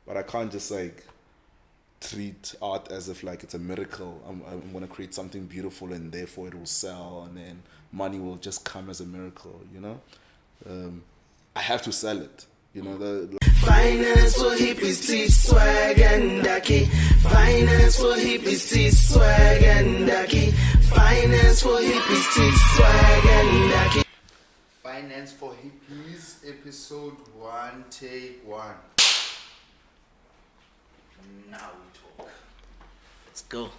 But I can't just like treat art as if like it's a miracle. I'm gonna create something beautiful and therefore it will sell and then money will just come as a miracle. I have to sell it. Finance for hippies, teach swag and ducky. Finance for hippies, teach swag and ducky. Finance for hippies, teach swag and ducky. Finance for Hippies, episode 1, take 1. Now we talk. Let's go.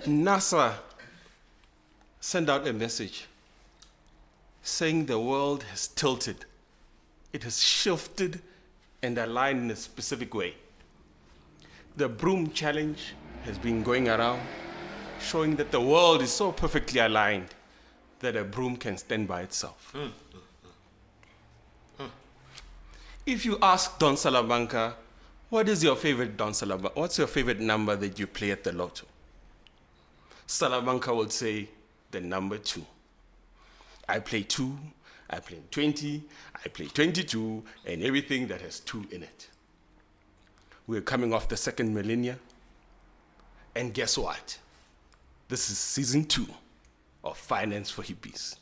NASA sent out a message saying the world has tilted. It has shifted and aligned in a specific way. The Broom Challenge has been going around, showing that the world is so perfectly aligned that a broom can stand by itself. If you ask Don Salamanca, what is your favorite Don Salamanca? What's your favorite number that you play at the lotto? Salamanca would say the number 2. I play 2, I play 20, I play 22, and everything that has 2 in it. We're coming off the second millennia, and guess what? This is season 2 of Finance for Hippies.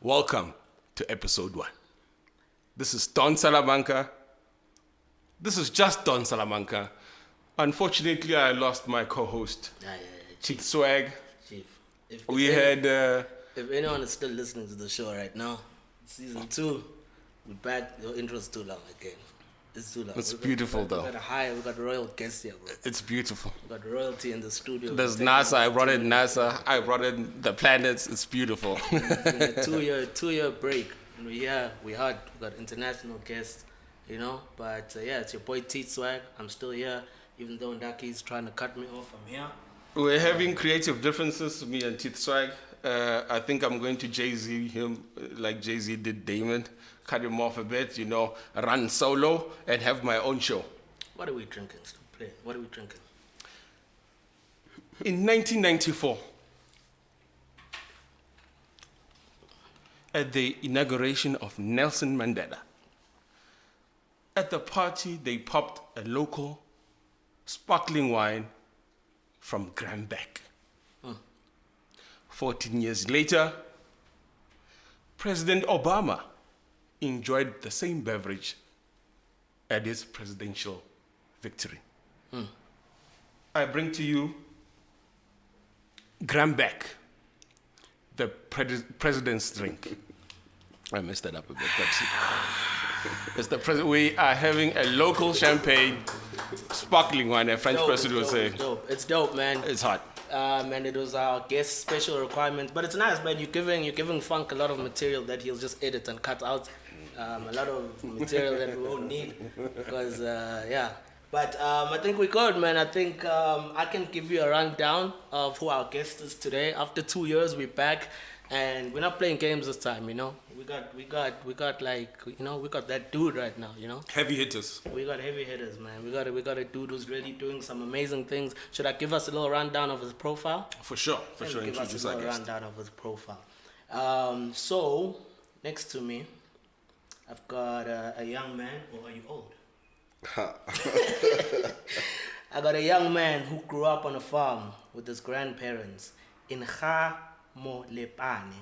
Welcome to episode 1. This is Don Salamanca. This is just Don Salamanca. Unfortunately, I lost my co-host, Chief Swag. Chief. If anyone is still listening to the show right now, season 2, we're back. Your intro's too long again. It's too long. It's beautiful though. We got royal guests here, bro. It's beautiful. We got royalty in the studio. There's NASA. I brought in NASA. I brought in the planets. It's beautiful. It's been a two-year break. And we got international guests, But it's your boy Teeth Swag. I'm still here, even though Ndaki's trying to cut me off. I'm here. We're having creative differences, me and Teeth Swag. I think I'm going to Jay-Z him like Jay-Z did Damon. Cut him off a bit, run solo and have my own show. What are we drinking? What are we drinking? In 1994, at the inauguration of Nelson Mandela, at the party they popped a local sparkling wine from Grambeck. 14 years later, President Obama enjoyed the same beverage at his presidential victory. I bring to you Grambeck, the president's drink. I messed that up a bit, but it's the president. We are having a local champagne, sparkling wine. A French person will say. It's dope, man. It's hot. And it was our guest special requirement, but it's nice, man. You're giving Funk a lot of material that he'll just edit and cut out. A lot of material that we won't need because But I think we're good, man. I think I can give you a rundown of who our guest is today. After 2 years, we're back, and we're not playing games this time. We got that dude right now. Heavy hitters. We got heavy hitters, man. We got a dude who's really doing some amazing things. Should I give us a little rundown of his profile? For sure. Give us a little rundown of his profile. So next to me, I've got a young man. Or are you old? I got a young man who grew up on a farm with his grandparents in Gamolepane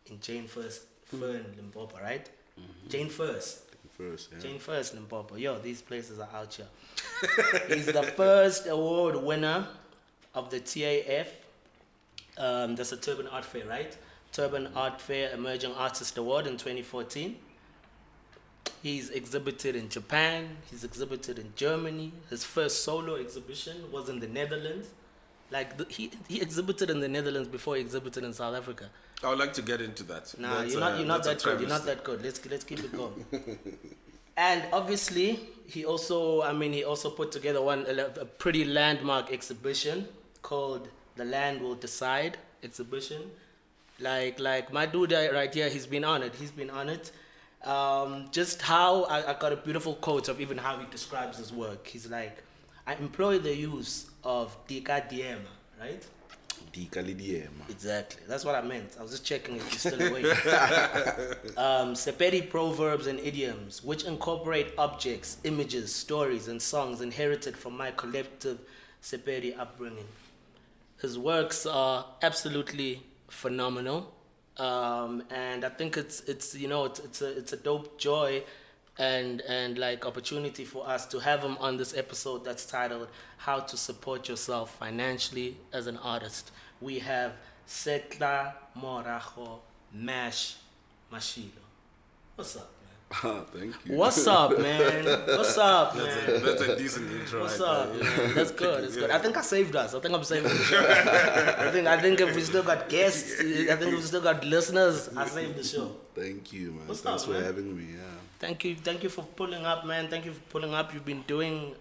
in Jane Fern, Limpopo, right? Mm-hmm. Jane First, Limpopo. Yo, these places are out here. He's the first award winner of the TAF. That's a Turban Art Fair, right? Turban Art Fair Emerging Artist Award in 2014. He's exhibited in Japan. He's exhibited in Germany. His first solo exhibition was in the Netherlands. He exhibited in the Netherlands before he exhibited in South Africa. I would like to get into that. Nah, you're not that good. You're not that good. Let's keep it going. And obviously, he also put together a pretty landmark exhibition called The Land Will Decide exhibition. Like my dude right here, he's been on it. Just how I got a beautiful quote of even how he describes his work. He's like, I employ the use of Dika Diema, right? Tika le diema. Exactly. That's what I meant. I was just checking if you're still awake. Sepedi proverbs and idioms, which incorporate objects, images, stories, and songs inherited from my collective Sepedi upbringing. His works are absolutely phenomenal, and I think it's you know it's a dope joy and like opportunity for us to have him on this episode that's titled "How to Support Yourself Financially as an Artist." We have Setla Morago Mash Mashilo. What's up, man? Thank you. What's up, man? What's up, man? That's a decent intro. What's right up, there. man? That's good. That's good. I think I saved us. I think I'm saving the show. I think if we still got guests, I think if we still got listeners, I saved the show. Thank you, man. What's Thanks up, for man? having me. Yeah. Thank you for pulling up, man. Thank you for pulling up. You've been doing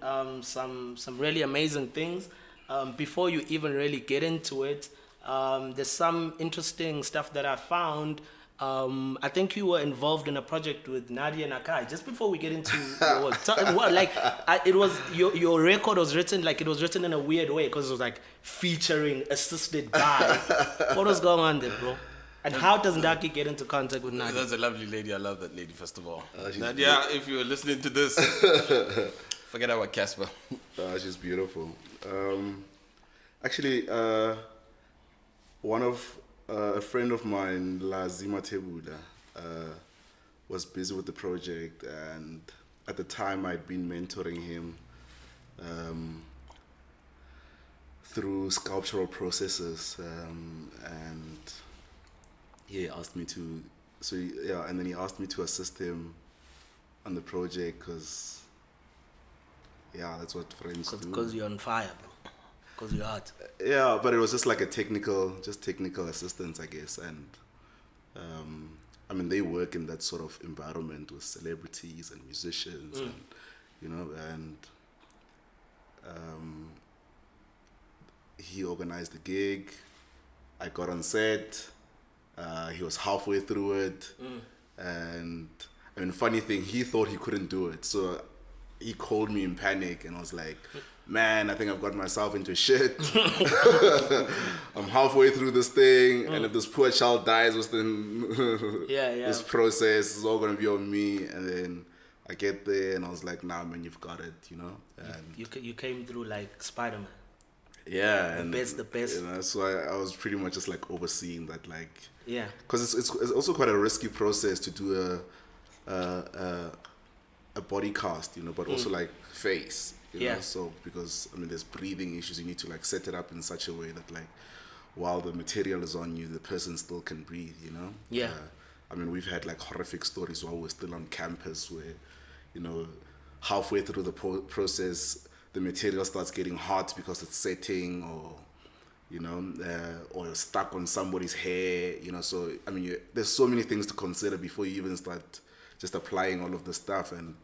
some really amazing things. Before you even really get into it, there's some interesting stuff that I found. I think you were involved in a project with Nadia Nakai. Just before we get into your work, it was your record was written like it was written in a weird way because it was like featuring assisted by. What was going on there, bro? And how does Ndaki get into contact with Nadia? That's a lovely lady. I love that lady, first of all. She's Nadia, if you're listening to this, forget about Casper. She's beautiful. Actually, a friend of mine, Lazima Tebuda, was busy with the project, and at the time I'd been mentoring him through sculptural processes, and he asked me to. And then he asked me to assist him on the project because, that's what friends do. Because you're on fire, bro. Because you're hot. Yeah, but it was just like technical assistance, I guess. And I mean, they work in that sort of environment with celebrities and musicians, and he organized the gig. I got on set. He was halfway through it, and I mean, funny thing, he thought he couldn't do it, so he called me in panic, and I was like, man, I think I've got myself into shit. I'm halfway through this thing, and if this poor child dies within this process, it's all gonna be on me. And then I get there, and I was like, nah, man, you've got it, And you came through like Spider-Man. yeah, The best. So I was pretty much just like overseeing that, like, Yeah. because it's also quite a risky process to do a body cast, but also like face. You know? So because I mean, there's breathing issues. You need to like set it up in such a way that like, while the material is on you, the person still can breathe. Yeah. I mean, we've had like horrific stories while we're still on campus where, halfway through the process, the material starts getting hot because it's setting, or or you're stuck on somebody's hair. So I mean, there's so many things to consider before you even start just applying all of the stuff. And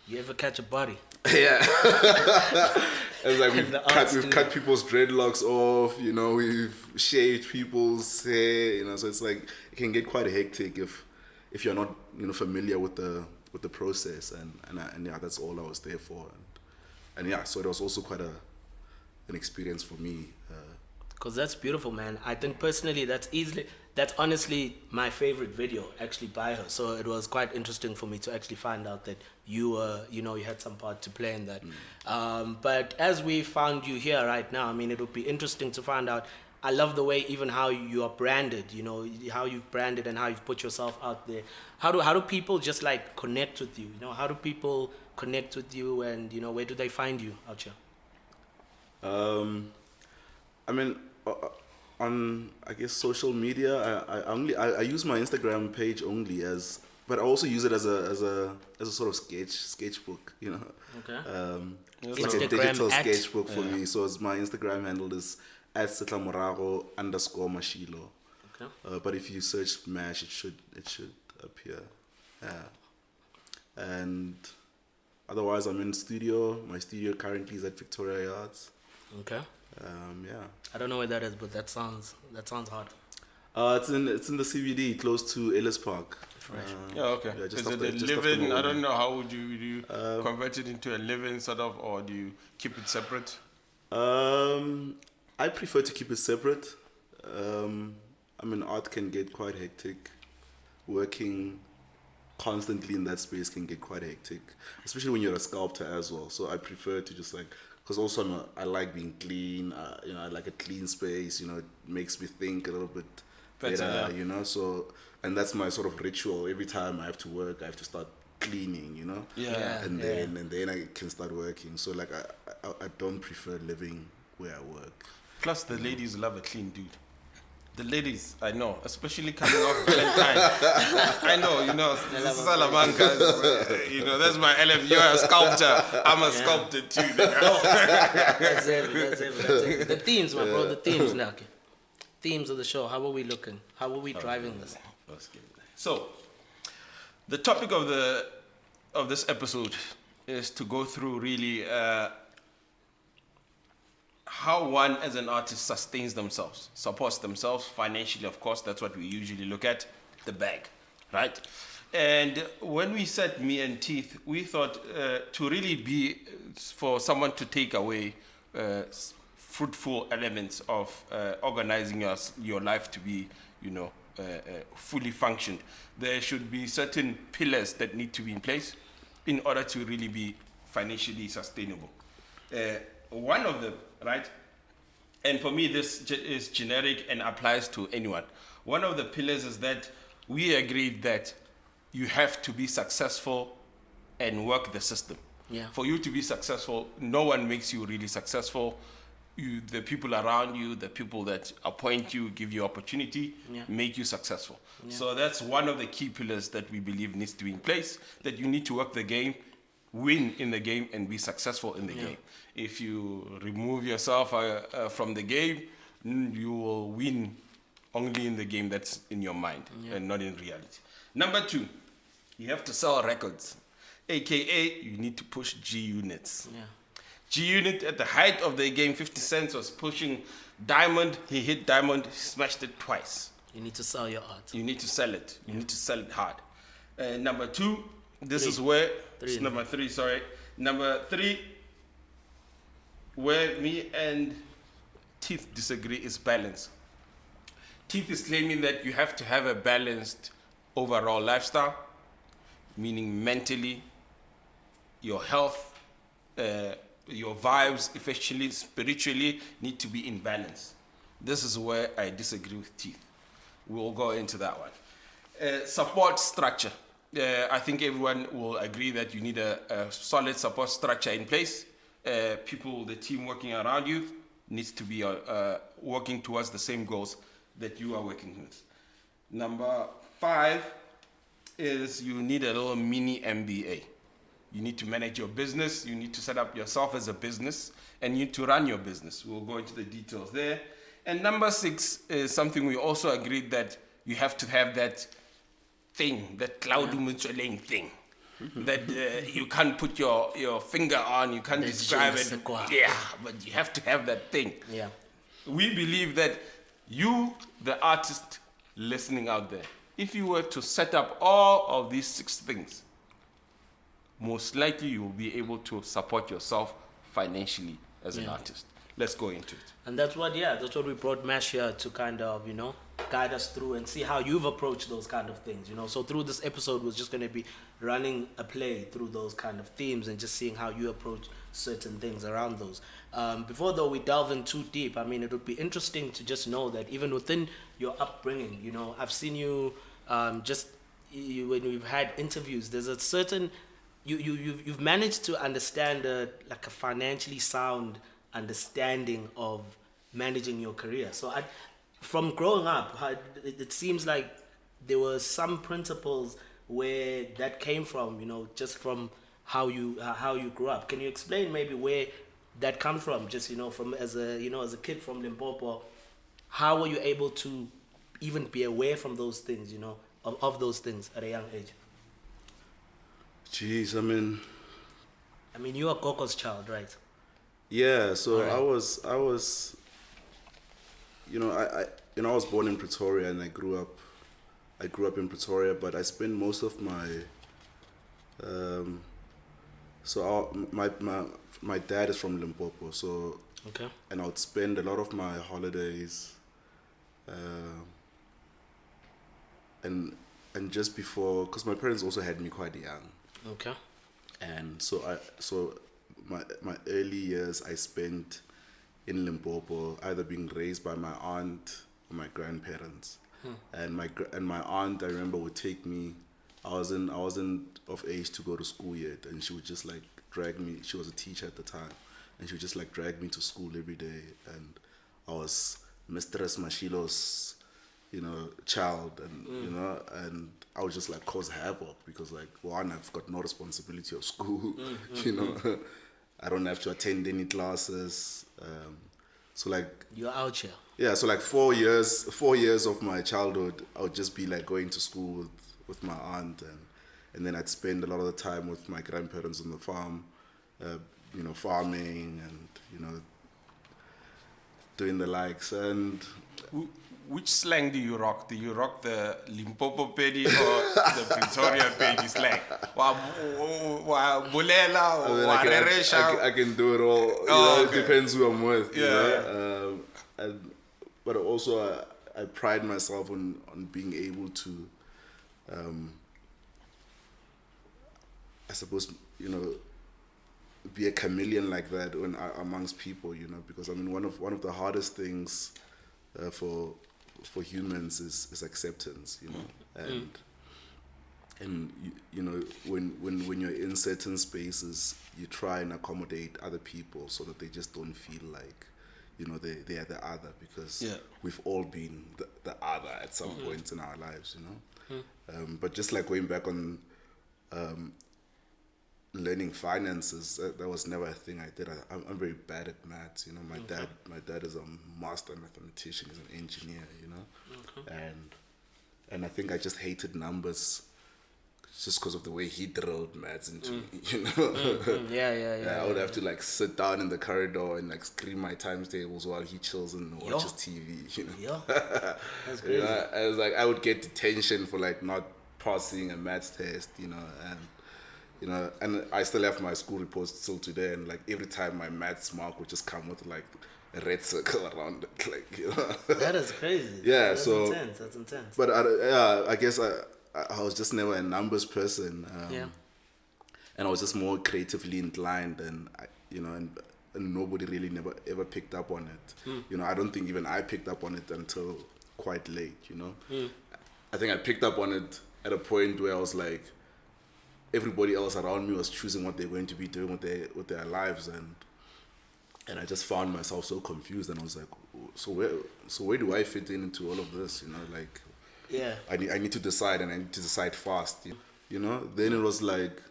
you ever catch a body? yeah. It's like we've cut people's dreadlocks off, we've shaved people's hair, so it's like it can get quite hectic if you're not familiar with the process, and that's all I was there for, and so it was also quite an experience for me. Because that's beautiful, man. I think personally that's honestly my favorite video actually by her. So it was quite interesting for me to actually find out that you you had some part to play in that. But as we found you here right now, I mean, it would be interesting to find out. I love the way even how you are branded, how you've branded and how you've put yourself out there. How do people just like connect with you? How do people connect with you, and where do they find you out here? I mean, on I guess social media, I use my Instagram page only but I also use it as a sort of sketchbook, Okay. It's like a digital sketchbook for me. So my Instagram handle is @setlamorago_mashilo. Okay. But if you search Mash, it should appear. And otherwise, I'm in studio. My studio currently is at Victoria Yards. Okay. Yeah. I don't know where that is, but that sounds hard. It's in the CBD, close to Ellis Park. Fresh. Okay. Yeah, Is it a live-in? I don't know. How would you convert it into a live-in sort of, or do you keep it separate? I prefer to keep it separate. I mean, art can get quite hectic. Working constantly in that space can get quite hectic, especially when you're a sculptor as well. So I prefer to just like, because also I like being clean. I like a clean space. It makes me think a little bit better. yeah. So, and that's my sort of ritual. Every time I have to work, I have to start cleaning. Yeah. And then I can start working. So like I don't prefer living where I work. Plus, the ladies love a clean dude. The ladies, I know, especially coming off Valentine. I know, Salamanca, that's my LF. You're a sculptor. I'm a sculptor too. That's it. The themes, my bro, the themes, Naki. Themes of the show. How are we looking? How are we driving this? Let's get it. So, the topic of this episode is to go through really how one as an artist sustains themselves, supports themselves financially. Of course, that's what we usually look at, the bag, right? And when we said me and Teeth, we thought to really be for someone to take away fruitful elements of organizing your life to be, fully functioned. There should be certain pillars that need to be in place in order to really be financially sustainable. One of them, right? And for me, this is generic and applies to anyone. One of the pillars is that we agreed that you have to be successful and work the system. Yeah. For you to be successful, no one makes you really successful. The people around you, the people that appoint you, give you opportunity, make you successful. Yeah. So that's one of the key pillars that we believe needs to be in place, that you need to work the game, win in the game, and be successful in the game. If you remove yourself from the game, you will win only in the game that's in your mind and not in reality. Number 2, you have to sell records, aka you need to push G units. Yeah. G Unit at the height of the game, 50 Cent was pushing Diamond. He hit Diamond, he smashed it twice. You need to sell your art. You need to sell it. You need to sell it hard. Number 2, this is where number 3. Sorry, number 3, where me and Teeth disagree is balance. Teeth is claiming that you have to have a balanced overall lifestyle, meaning mentally, your health, your vibes, effectively, spiritually, need to be in balance. This is where I disagree with Teeth. We'll go into that one. Support structure. I think everyone will agree that you need a solid support structure in place. People, the team working around you needs to be working towards the same goals that you are working with. Number 5 is you need a little mini MBA. You need to manage your business. You need to set up yourself as a business, and you need to run your business. We'll go into the details there. And number 6 is something we also agreed that you have to have that thing, that cloud thing. That you can't put your finger on, you can't describe it. Yeah, but you have to have that thing. Yeah. We believe that you, the artist listening out there, if you were to set up all of these 6 things, most likely you will be able to support yourself financially as an artist. Let's go into it. And that's what we brought Mash here to kind of, guide us through and see how you've approached those kind of things, So through this episode, we're just going to be running a play through those kind of themes and just seeing how you approach certain things around those. Before, though, we delve in too deep, it would be interesting to just know that even within your upbringing, I've seen you when we've had interviews, there's a certain, you've managed to understand a financially sound understanding of managing your career. So from growing up, it seems like there were some principles where that came from, just from how you grew up. Can you explain maybe where that comes from? Just from as a kid from Limpopo, how were you able to even be aware from those things, of those things at a young age? Jeez, you're a Gogo's child, right? Yeah, so Right. I was I was born in Pretoria, and I grew up in Pretoria, but I spent most of my my dad is from Limpopo, so Okay. and I would spend a lot of my holidays and just before, because my parents also had me quite young, Okay. and so my early years I spent in Limpopo, either being raised by my aunt or my grandparents. And my aunt, I remember, would take me. I wasn't of age to go to school yet, and she would just like drag me. She was a teacher at the time, and she would just like drag me to school every day. And I was Mistress Mashilo's, child, and and I would just like cause havoc because like one, I've got no responsibility of school, I don't have to attend any classes. So like You're out here. yeah, so like 4 years of my childhood, I would just be like going to school with my aunt, and then I'd spend a lot of the time with my grandparents on the farm, farming and doing the likes. And Which slang do you rock? Do you rock the Limpopo Pedi or the Pretoria Pedi slang? Wa bulela or wa reresha? I can do it all. Oh, okay. It depends who I'm with. Yeah. But also I pride myself on being able to, I suppose, be a chameleon like that when amongst people, because I mean one of the hardest things for humans is acceptance, and when you're in certain spaces, you try and accommodate other people so that they just don't feel like they are the other, because we've all been the other at some points in our lives, but just like going back on learning finances, that was never a thing I did. I'm very bad at maths. My dad is a master mathematician. He's an engineer. And I think I just hated numbers just because of the way he drilled maths into me. Yeah. I would have to like sit down in the corridor and like scream my times tables while he chills and watches TV. Yeah. That's crazy. I was like, I would get detention for like not passing a maths test. And I still have my school reports till today, and like every time my maths mark would just come with like a red circle around it, like That is crazy. Yeah, That's so intense. That's intense. But I guess I was just never a numbers person. And I was just more creatively inclined, and and nobody really never ever picked up on it. I don't think even I picked up on it until quite late. I think I picked up on it at a point where I was like, everybody else around me was choosing what they're going to be doing with their lives, and I just found myself so confused, and I was like, so where do I fit into all of this? Like, Yeah. I need to decide, and I need to decide fast. Then it was like,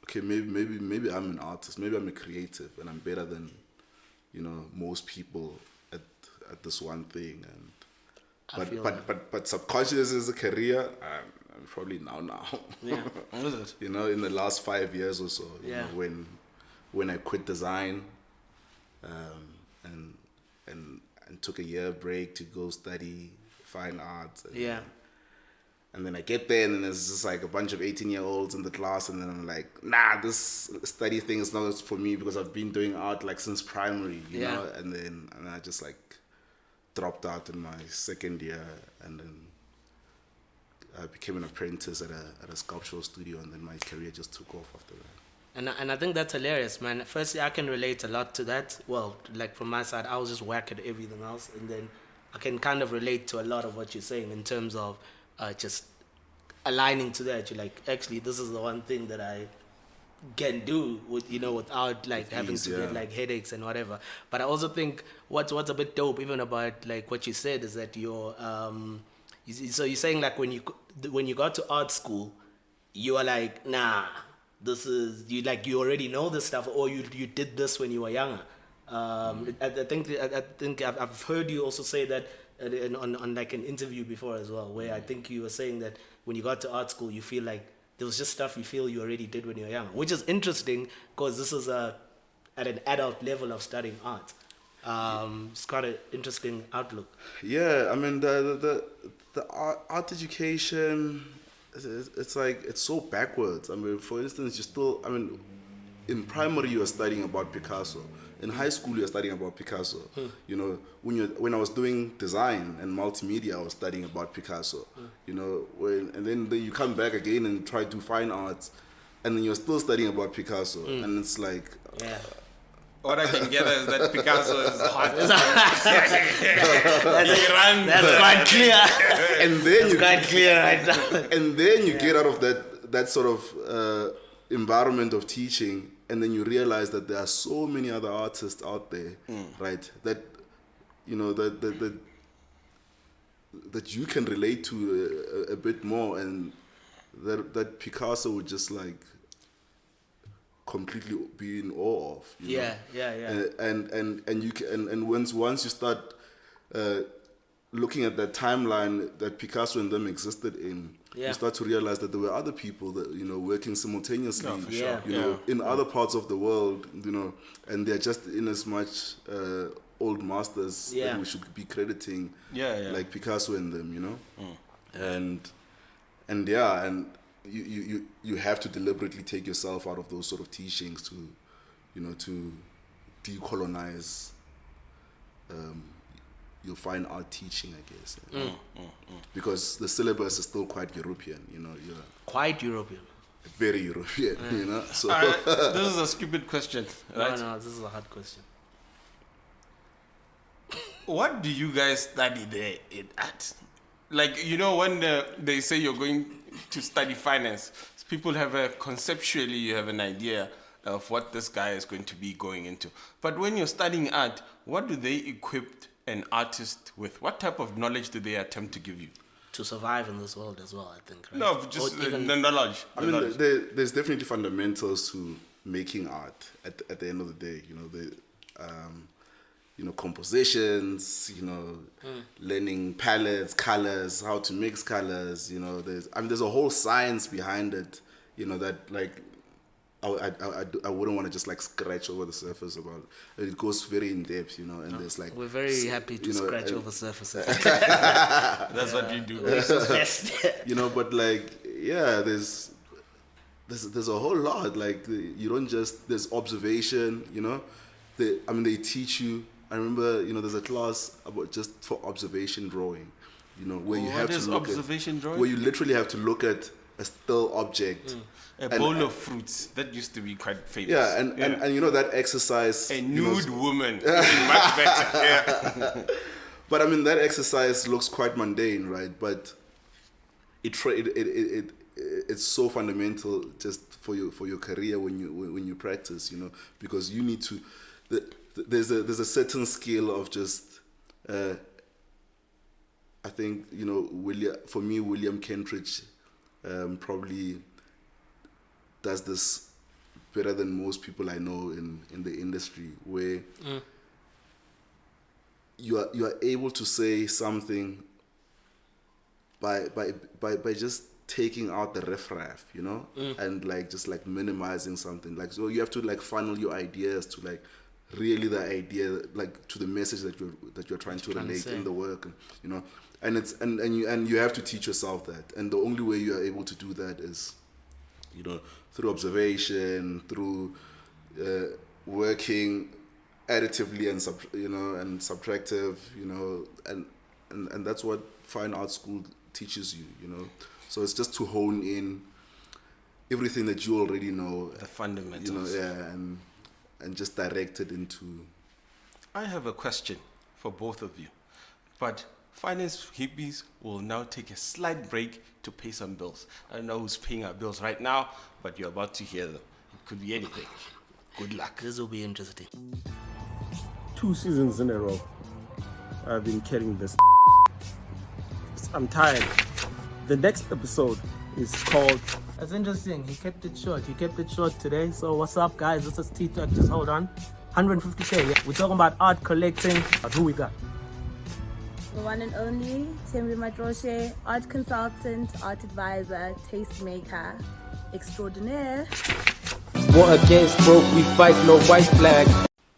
okay, maybe I'm an artist, maybe I'm a creative, and I'm better than most people at this one thing. And but subconscious is a career. I'm probably now. Yeah. What is it? In the last 5 years or so. Yeah. When I quit design, and took a year break to go study fine arts. And then I get there, and then there's just like a bunch of 18-year-olds in the class, and then I'm like, nah, this study thing is not for me, because I've been doing art like since primary, you know. And I just like dropped out in my second year, and then I became an apprentice at a sculptural studio, and then my career just took off after that. And I think that's hilarious, man. Firstly, I can relate a lot to that. Well, like from my side, I was just whack at everything else, and then I can kind of relate to a lot of what you're saying in terms of just aligning to that. You're like, actually, this is the one thing that I can do without like having to get like headaches and whatever. But I also think what's a bit dope even about like what you said is that you're so you're saying like when you got to art school, you are like, nah, this is you already know this stuff, or you did this when you were younger. I think I've heard you also say that on like an interview before as well, where I think you were saying that when you got to art school, you feel like there was just stuff you feel you already did when you were young, which is interesting because this is at an adult level of studying art. It's quite an interesting outlook. Yeah, I mean the art education, it's like it's so backwards. I mean, for instance, in primary you are studying about Picasso. In high school you are studying about Picasso. You know, when I was doing design and multimedia, I was studying about Picasso. You know, and then you come back again and try to fine arts, and then you're still studying about Picasso, and it's like. Yeah. What I can gather is that Picasso is hot. That's quite clear. And then It's quite clear right now. and then you get out of that sort of environment of teaching, and then you realize that there are so many other artists out there, right? That you know that you can relate to a bit more, and that Picasso would just like completely be in awe of. You know? And you can, and once you start looking at that timeline that Picasso and them existed in, you start to realize that there were other people that, you know, working simultaneously, you know, in other parts of the world, you know, and they're just in as much old masters that we should be crediting, like Picasso and them, you know, and you have to deliberately take yourself out of those sort of teachings to, you know, to decolonize your fine art teaching, I guess. Because the syllabus is still quite European, you know. Quite European. Very European, you know. So this is a stupid question, right? No, this is a hard question. What do you guys study there at? Like, you know, when they say you're going to study finance, people have conceptually, you have an idea of what this guy is going to be going into. But when you're studying art, what do they equip an artist with? What type of knowledge do they attempt to give you? To survive in this world as well, I think, right? No, just the knowledge. I mean, there's definitely fundamentals to making art at the end of the day. You know, you know, compositions, you know, learning palettes, colors, how to mix colors, you know, there's a whole science behind it, you know, that like I wouldn't want to just like scratch over the surface about it. It goes very in depth, you know, and there's like we're very happy to scratch over surfaces. That's what you do. You know, but like there's a whole lot. Like you don't just, there's observation, you know. They teach you. I remember, you know, there's a class about just for observation drawing, you know, where you have to look observation drawing? Where you literally have to look at a still object. A bowl of fruits. That used to be quite famous. Yeah, and you know that exercise. A nude woman. Much better. Yeah. But I mean, that exercise looks quite mundane, right? But it's so fundamental just for your career when you practice, you know, because you need to. There's a certain skill of just. I think, you know, William Kentridge probably does this better than most people I know in the industry, where you are able to say something by just taking out the riffraff, you know, and like just like minimizing something. Like, so you have to like funnel your ideas to like really the idea, like to the message that you're trying to relate in the work, you know. And it's and you have to teach yourself that, and the only way you are able to do that is, you know, through observation, through working additively and and subtractive, you know, and that's what fine art school teaches you, you know. So it's just to hone in everything that you already know, the fundamentals, you know, and just direct it into. I have a question for both of you, but Finance Hippies will now take a slight break to pay some bills. I don't know who's paying our bills right now, but you're about to hear them. It could be anything. Good luck. This will be interesting. 2 seasons in a row, I've been carrying this. I'm tired. The next episode is called... That's interesting. He kept it short. He kept it short today. So what's up, guys? This is T-Tuck. Just hold on. 150K. Yeah. We're talking about art collecting. Who we got? The one and only Tembi Matroshe, art consultant, art advisor, tastemaker, extraordinaire. War against broke, we fight, no white flag.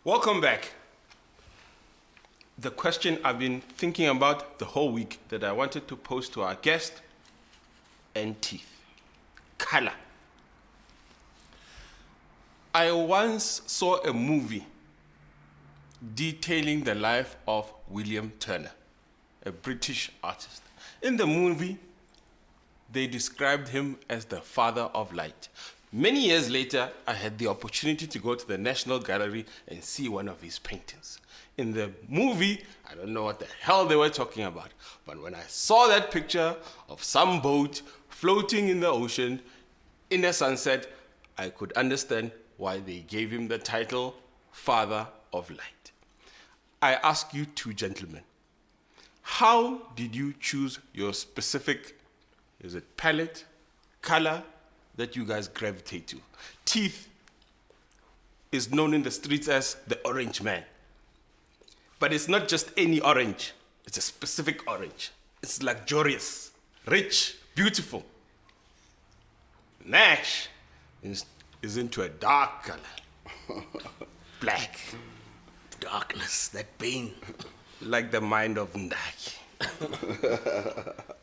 Welcome back. The question I've been thinking about the whole week that I wanted to pose to our guest, and teeth. Color. I once saw a movie detailing the life of William Turner, a British artist. In the movie, they described him as the father of light. Many years later, I had the opportunity to go to the National Gallery and see one of his paintings. In the movie, I don't know what the hell they were talking about, but when I saw that picture of some boat floating in the ocean in a sunset, I could understand why they gave him the title Father of Light. I ask you two gentlemen, how did you choose your specific, is it palette, color, that you guys gravitate to? Teeth is known in the streets as the orange man. But it's not just any orange. It's a specific orange. It's luxurious, rich, beautiful. Nash is into a dark color. Black. Darkness, that pain. Like the mind of Ndaki.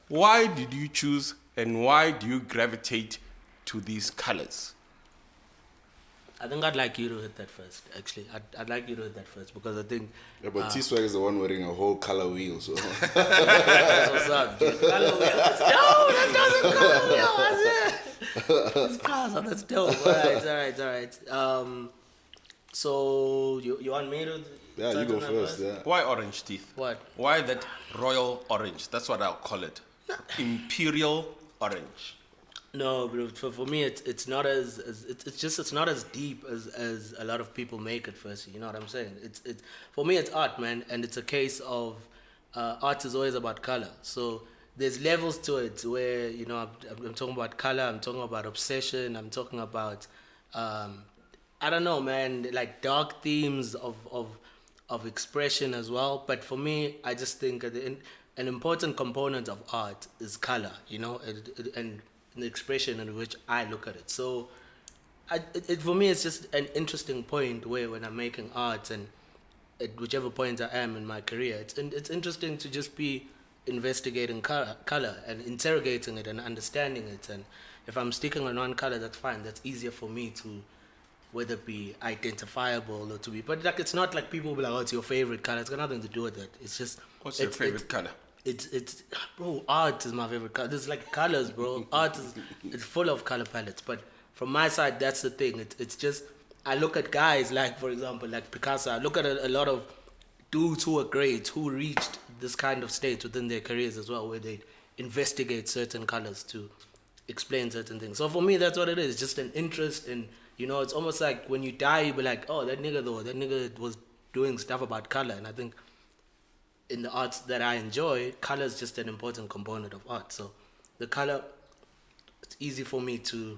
Why did you choose and why do you gravitate to these colors? I think I'd like you to hit that first, actually. I'd like you to hit that first because I think... Yeah, but T-Swag is the one wearing a whole color wheel, so... That's what's up, dude. Color wheel. No, that doesn't color wheel. That's it. It's cars. That's dope. All right. So, you want me to... Yeah, you go first, yeah. Why orange teeth? What? Why that royal orange? That's what I'll call it. Imperial orange. No, but for me, it's not it's not as deep as a lot of people make it. First, you know what I'm saying? It's for me, it's art, man, and it's a case of art is always about color. So there's levels to it where I'm talking about color, I'm talking about obsession, I'm talking about I don't know, man, like dark themes of expression as well. But for me, I just think an important component of art is color, and the expression in which I look at it. So for me, it's just an interesting point where when I'm making art and at whichever point I am in my career, it's interesting to just be investigating color and interrogating it and understanding it. And if I'm sticking on one color, that's fine. That's easier for me to, whether it be identifiable or to be, but like it's not like people will be like, oh, it's your favorite color. It's got nothing to do with that. It's just... What's your favorite color? It's bro, art is my favorite color. There's like colors, bro. Art it's full of color palettes. But from my side, that's the thing. It's just, I look at guys like, for example, like Picasso. I look at a lot of dudes who are great, who reached this kind of state within their careers as well, where they investigate certain colors to explain certain things. So for me, that's what it is. Just an interest in, it's almost like when you die, you be like, oh, that nigga was doing stuff about color. And I think in the arts that I enjoy, color is just an important component of art. So the color, it's easy for me to,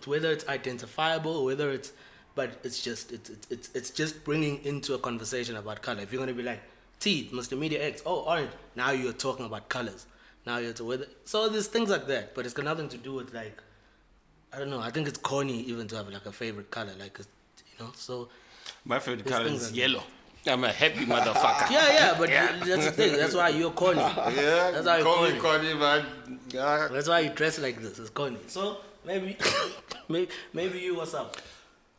whether it's identifiable, but it's just bringing into a conversation about color. If you're going to be like, teeth, Mr. Media X, oh, orange, now you're talking about colors. Now you're to whether, so there's things like that, but it's got nothing to do with like, I don't know, I think it's corny even to have like a favorite color, like, so. My favorite color is yellow. I'm a happy motherfucker. Yeah, but that's the thing. That's why you're corny. Yeah, that's why you're corny, man. Yeah. That's why you dress like this. It's corny. So maybe you, what's up?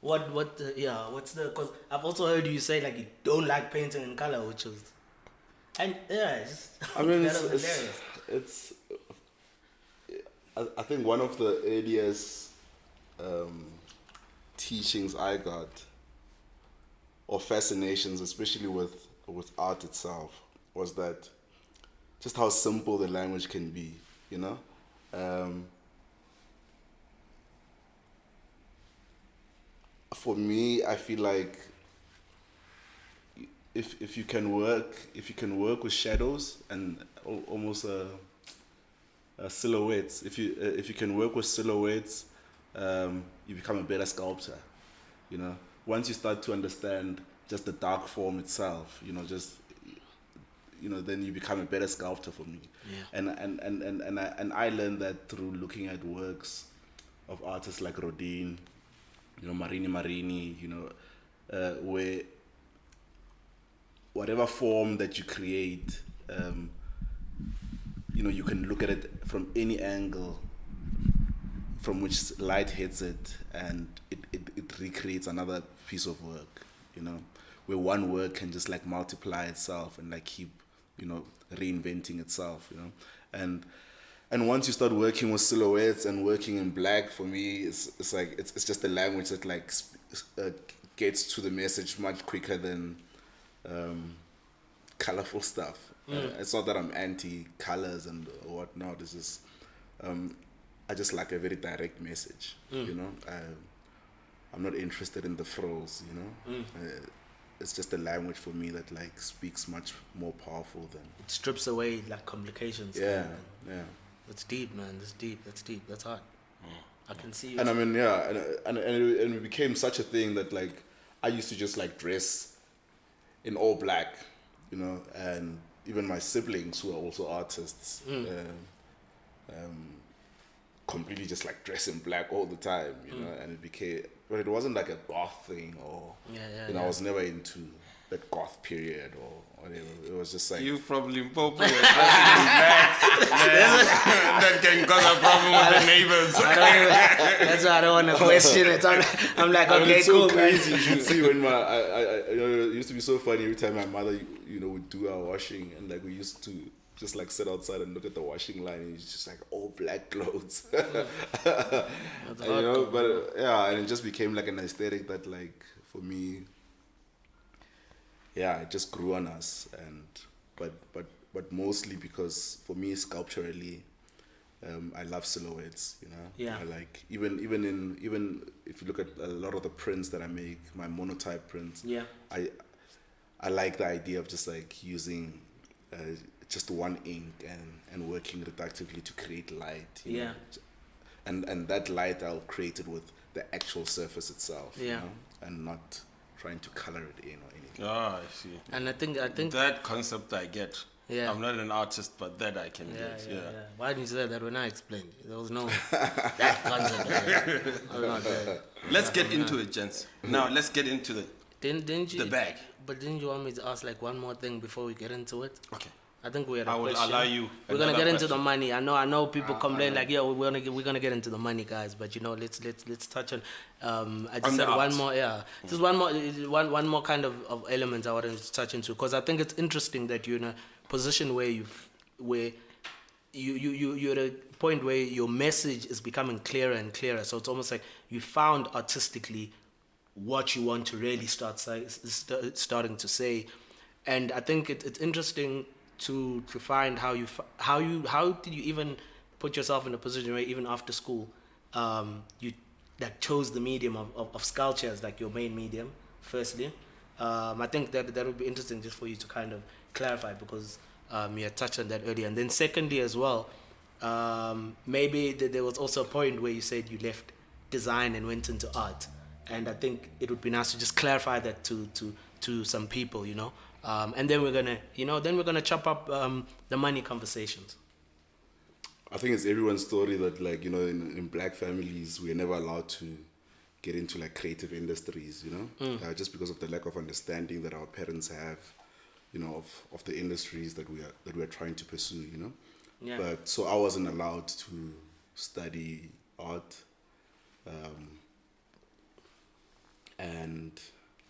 What's the? Because I've also heard you say like you don't like painting in color, which is, and yeah, I mean, it's I think one of the earliest teachings I got, or fascinations, especially with art itself, was that just how simple the language can be, For me, I feel like if you can work with shadows and almost silhouettes, if you can work with silhouettes, you become a better sculptor, Once you start to understand just the dark form itself, then you become a better sculptor for me. Yeah. And I learned that through looking at works of artists like Rodin, Marini, where whatever form that you create, you can look at it from any angle from which light hits it, and it recreates another piece of work, you know, where one work can just like multiply itself and like keep, you know, reinventing itself, you know. And once you start working with silhouettes and working in black, for me, it's like it's just a language that like gets to the message much quicker than colorful stuff. It's not that I'm anti colors and whatnot. It's just I just like a very direct message. You know, I'm not interested in the frills. You know, it's just a language for me that like speaks much more powerful than. It strips away like complications. Yeah, yeah. That's deep, man. That's deep. That's hard. I can see you. And I mean, yeah, and it became such a thing that like I used to just like dress in all black, you know, and even my siblings who are also artists, completely just like dress in black all the time, you know, and it became, but it wasn't like a goth thing or, you know, I was never into that goth period or whatever. It was just like You from Limpopo, you're dressing in black. That can cause a problem with the neighbors. That's why I don't want to question it. I'm like, I mean, okay, it's so cool, crazy. man. You should see when I you know, it used to be so funny every time my mother, you know, would do our washing, and like we used to just like sit outside and look at the washing line, and it's just like all black clothes. And, you know, but yeah, and it just became like an aesthetic that like for me, yeah, it just grew on us, and but mostly because for me sculpturally, I love silhouettes, you know. Yeah. I like even if you look at a lot of the prints that I make, my monotype prints. Yeah. I like the idea of just like using just one ink and working reductively to create light. You know? And that light I'll create it with the actual surface itself. You know? And not trying to color it in or anything. Oh, I see. And I think That concept I get. Yeah. I'm not an artist, but that I can get. Yeah. Why didn't you say that when I explained? There was no that concept. I was not there. Let's get into it, gents. Now let's get into Didn't you? the bag. But didn't you want me to ask like one more thing before we get into it? Okay. I think we had a I will question. allow you We're gonna another get into the question. money. I know people complain like, yo, we're gonna get into the money, guys. But you know, let's touch on. I just On said the one art. more, just one more kind of element I wanted to touch into, because I think it's interesting that you're in a position where you're at a point where your message is becoming clearer and clearer. So it's almost like you found artistically what you want to really starting to say, and I think it's interesting to find how did you even put yourself in a position where even after school you that chose the medium of sculpture as like your main medium firstly. I think that would be interesting just for you to kind of clarify, because you had touched on that earlier. And then secondly as well, maybe there was also a point where you said you left design and went into art, and I think it would be nice to just clarify that to some people, you know. And then we're gonna chop up the money conversations. I think it's everyone's story that like, you know, in black families we're never allowed to get into like creative industries, you know, just because of the lack of understanding that our parents have, you know, of the industries that we are trying to pursue, you know. Yeah. But so I wasn't allowed to study art, and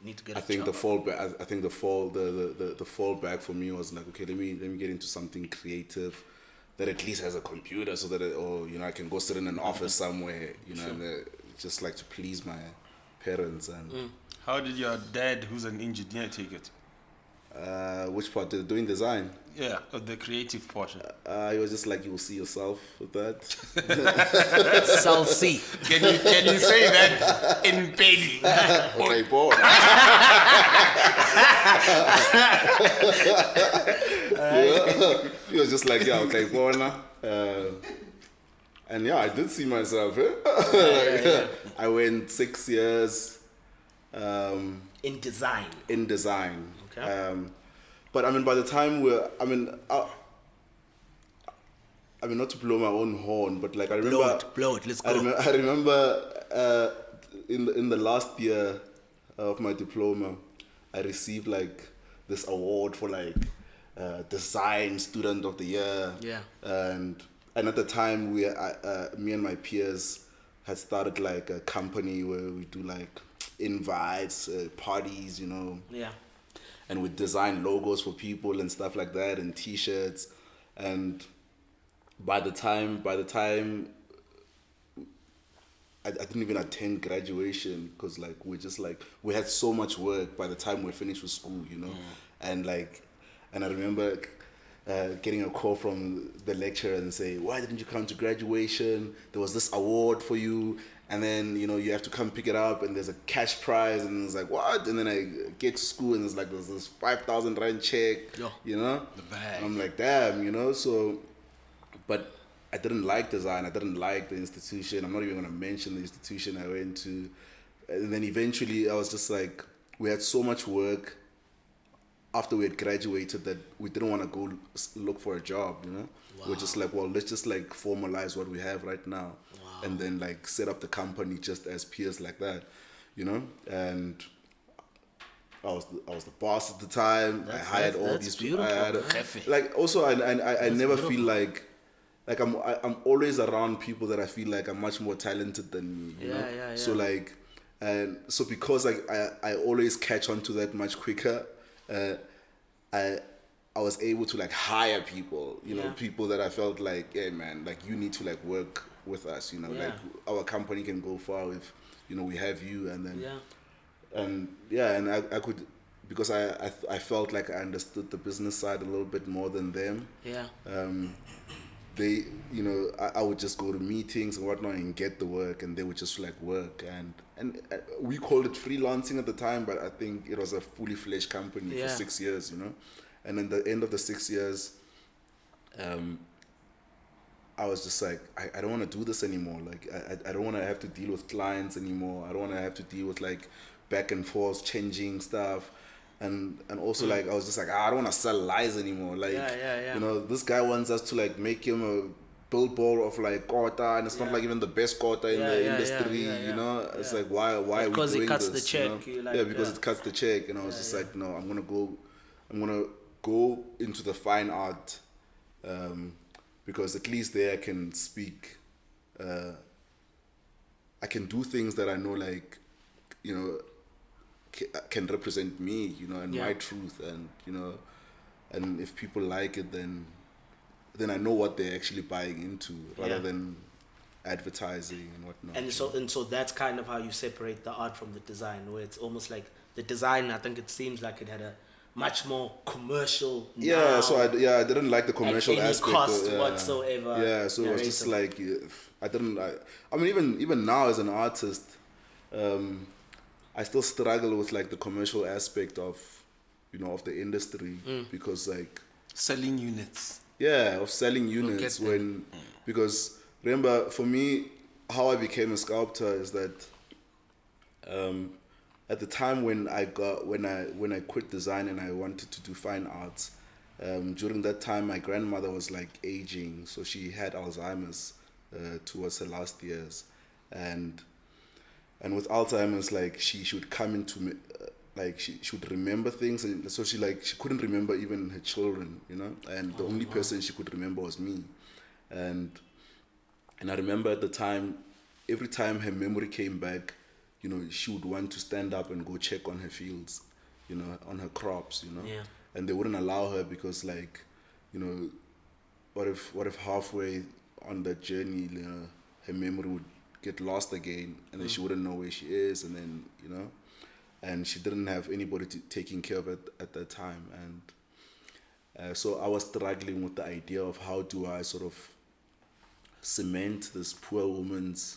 Need to get I a think job. the fallback. I think the fallback for me was like, okay, let me get into something creative that at least has a computer, so that or you know I can go sit in an office somewhere, you know, and just like to please my parents. And How did your dad, who's an engineer, take it? which part? Doing design. Yeah, the creative portion. He was just like, you will see yourself with that. South Sea. Can you say that in Pedi? Okay, boy. He was just like, yeah, okay, boy. And yeah, I did see myself. I went 6 years In design. in design. Okay. But I mean, by the time not to blow my own horn, but like I remember, Blow it. Let's go. I remember in the last year of my diploma, I received like this award for like design student of the year. Yeah. And at the time me and my peers had started like a company where we do like invites, parties, you know, Yeah. and we design logos for people and stuff like that, and T-shirts. And by the time I didn't even attend graduation because like we had so much work by the time we finished with school, you know. And I remember getting a call from the lecturer and say, why didn't you come to graduation? There was this award for you, and then you know you have to come pick it up, and there's a cash prize. And it's like, what? And then I get to school and it's like there's this 5,000 rand check, Yo, you know. the bag. And I'm like, damn, you know. So but I didn't like design. I didn't like the institution. I'm not even going to mention the institution I went to. And then eventually I was just like, we had so much work after we had graduated that we didn't want to go look for a job, you know. We're just like, well, let's just like formalize what we have right now. And then like set up the company just as peers like that, you know. And I was the boss at the time. I hired all that's these beautiful, I had, man. like also I never feel like I'm always around people that I feel like are much more talented than me, you know? Yeah. So like, and so because I always catch on to that much quicker, I was able to like hire people, you know, people that I felt like, yeah, man, like you need to like work with us, you know, like our company can go far if, you know, we have you, and then, and I could, because I felt like I understood the business side a little bit more than them. Yeah. They, you know, I would just go to meetings and whatnot and get the work, and they would just like work, and we called it freelancing at the time, but I think it was a fully fledged company for 6 years, you know. And at the end of the 6 years, I was just like, I don't want to do this anymore. Like, I don't want to have to deal with clients anymore. I don't want to have to deal with like back and forth, changing stuff. And also like, I was just like, I don't want to sell lies anymore. Like, you know, this guy wants us to like make him a billboard of like kota, and it's not like even the best kota in the industry, you know. It's like, why are we doing this? Because it cuts the check. You know? Like, because it cuts the check. And I was just like, no, I'm gonna go into the fine art, because at least there I can speak. I can do things that I know, like, you know, can represent me, you know, and my truth, and you know, and if people like it, then I know what they're actually buying into, rather than advertising and whatnot. And so that's kind of how you separate the art from the design, where it's almost like the design, I think it seems like it had a much more commercial. So I didn't like the commercial at any aspect cost whatsoever. Yeah, so it was just like, I mean, even now as an artist, I still struggle with like the commercial aspect of, you know, of the industry, because like selling units. Yeah, of selling units because remember, for me, how I became a sculptor is that at the time when I quit design and I wanted to do fine arts, during that time my grandmother was like aging, so she had Alzheimer's towards her last years, and with Alzheimer's, like she should come into like she should remember things, and so she couldn't remember even her children, you know, and the only person she could remember was me, and I remember at the time, every time her memory came back, you know, she would want to stand up and go check on her fields, you know, on her crops, you know, and they wouldn't allow her because, like, you know, what if halfway on that journey, you know, her memory would get lost again, and then she wouldn't know where she is, and then, you know, and she didn't have anybody taking care of it at that time, and so I was struggling with the idea of how do I sort of cement this poor woman's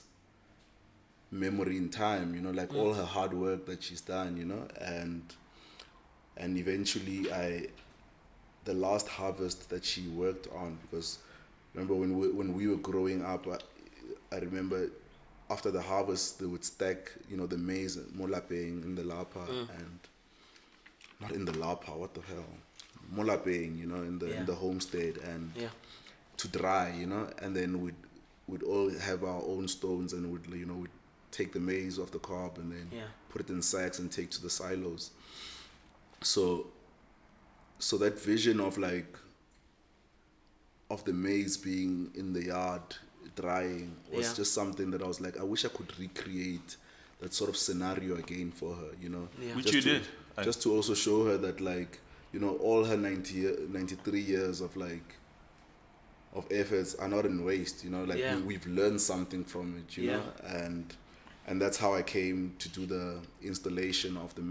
memory in time, you know, like all her hard work that she's done, you know, and eventually the last harvest that she worked on, because remember when we were growing up, I remember after the harvest they would stack, you know, the maize molapeng in the lapa, and not in the lapa, what the hell, molapeng, you know, in the homestead, and to dry, you know, and then we'd all have our own stones, and we'd take the maize off the cob and then put it in sacks and take to the silos. So that vision of like of the maize being in the yard, drying was Yeah. just something that I was like, I wish I could recreate that sort of scenario again for her, you know. Yeah. Which Just you to- did. Just to also show her that, like, you know, all her 93 years of efforts are not in waste, you know. Like, Yeah. we've learned something from it, you Yeah. know. And that's how I came to do the installation of the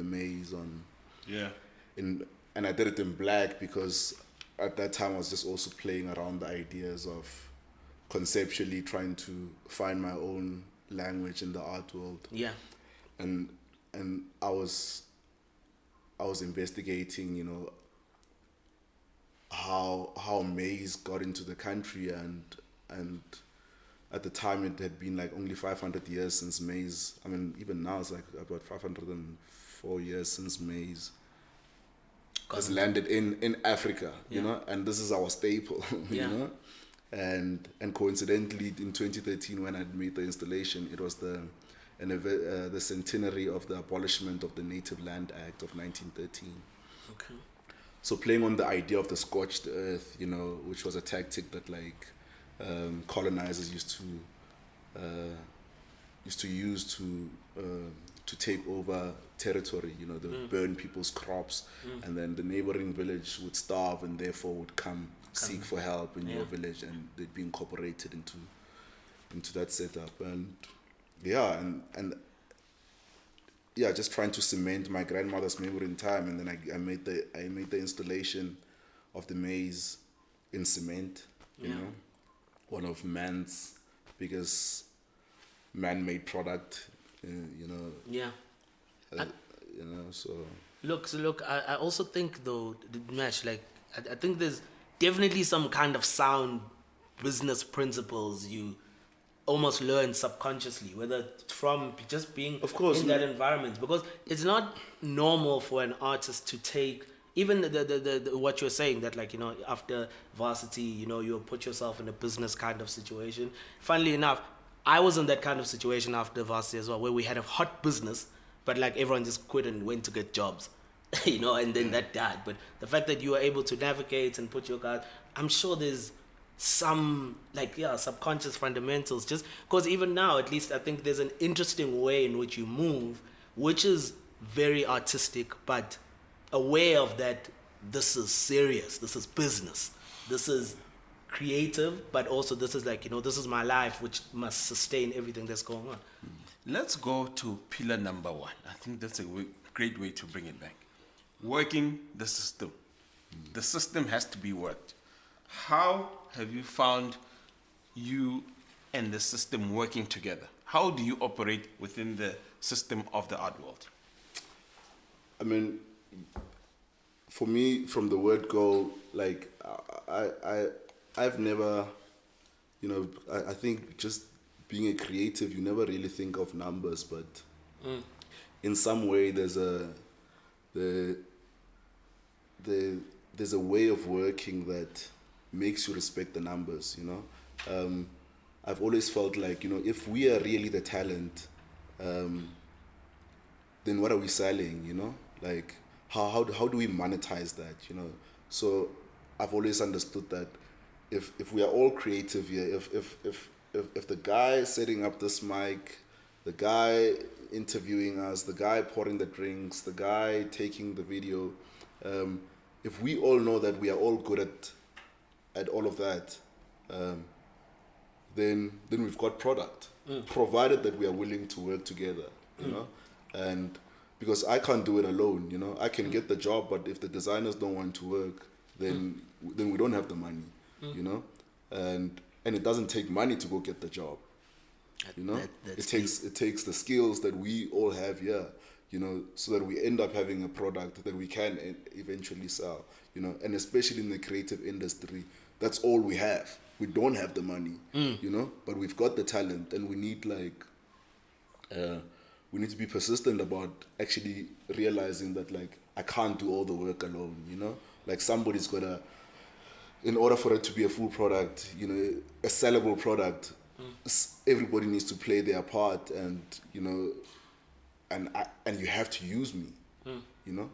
maze on Yeah. and I did it in black because at that time I was just also playing around the ideas of conceptually trying to find my own language in the art world, Yeah. and I was investigating, you know, how maize got into the country, and at the time it had been like only 500 years since maize. I mean, even now it's like about 504 years since maize has landed in Africa, you Yeah. know, and this is our staple, you Yeah. know. And coincidentally, in 2013, when I made the installation, it was the centenary of the abolishment of the Native Land Act of 1913. Okay. So playing on the idea of the scorched earth, you know, which was a tactic that like colonizers used to use to take over territory. You know, they would burn people's crops, and then the neighboring village would starve, and therefore would come seek for help in your village, and they'd be incorporated into that setup. And just trying to cement my grandmother's memory in time, and then I made the installation of the maze in cement. You know, one of man's biggest man-made product. You know. Yeah. You know. So. Look. I also think though, Mesh, like I think there's definitely some kind of sound business principles you almost learn subconsciously, whether it's from just being Of course, in that environment, because it's not normal for an artist to take even the what you're saying, that like, you know, after varsity, you know, you'll put yourself in a business kind of situation. Funnily enough, I was in that kind of situation after varsity as well, where we had a hot business, but like everyone just quit and went to get jobs. You know, and then that died. But the fact that you were able to navigate and put your cards, I'm sure there's some subconscious fundamentals, just because even now, at least I think there's an interesting way in which you move, which is very artistic, but aware of that this is serious, this is business, this is creative, but also this is like, you know, this is my life, which must sustain everything that's going on. Let's go to pillar number 1. I think that's a great way to bring it back. Working the system. The system has to be worked. How have you found you and the system working together? How do you operate within the system of the art world? I mean, for me, from the word go, like I've never, you know, I think just being a creative, you never really think of numbers, but in some way there's a way of working that makes you respect the numbers, you know. I've always felt like, you know, if we are really the talent, then what are we selling, you know? Like, how do we monetize that, you know? So I've always understood that if we are all creative here, if the guy setting up this mic, the guy interviewing us, the guy pouring the drinks, the guy taking the video, if we all know that we are all good at all of that, then we've got product, provided that we are willing to work together, you know. And because I can't do it alone, you know, I can get the job, but if the designers don't want to work, then we don't have the money, you know. And it doesn't take money to go get the job, you know. It takes the skills that we all have here, you know, so that we end up having a product that we can eventually sell, you know. And especially in the creative industry, that's all we have. We don't have the money, you know, but we've got the talent, and we need to be persistent about actually realizing that, like, I can't do all the work alone, you know. Like, somebody's gotta, in order for it to be a full product, you know, a sellable product, everybody needs to play their part, and, you know, and you have to use me, you know.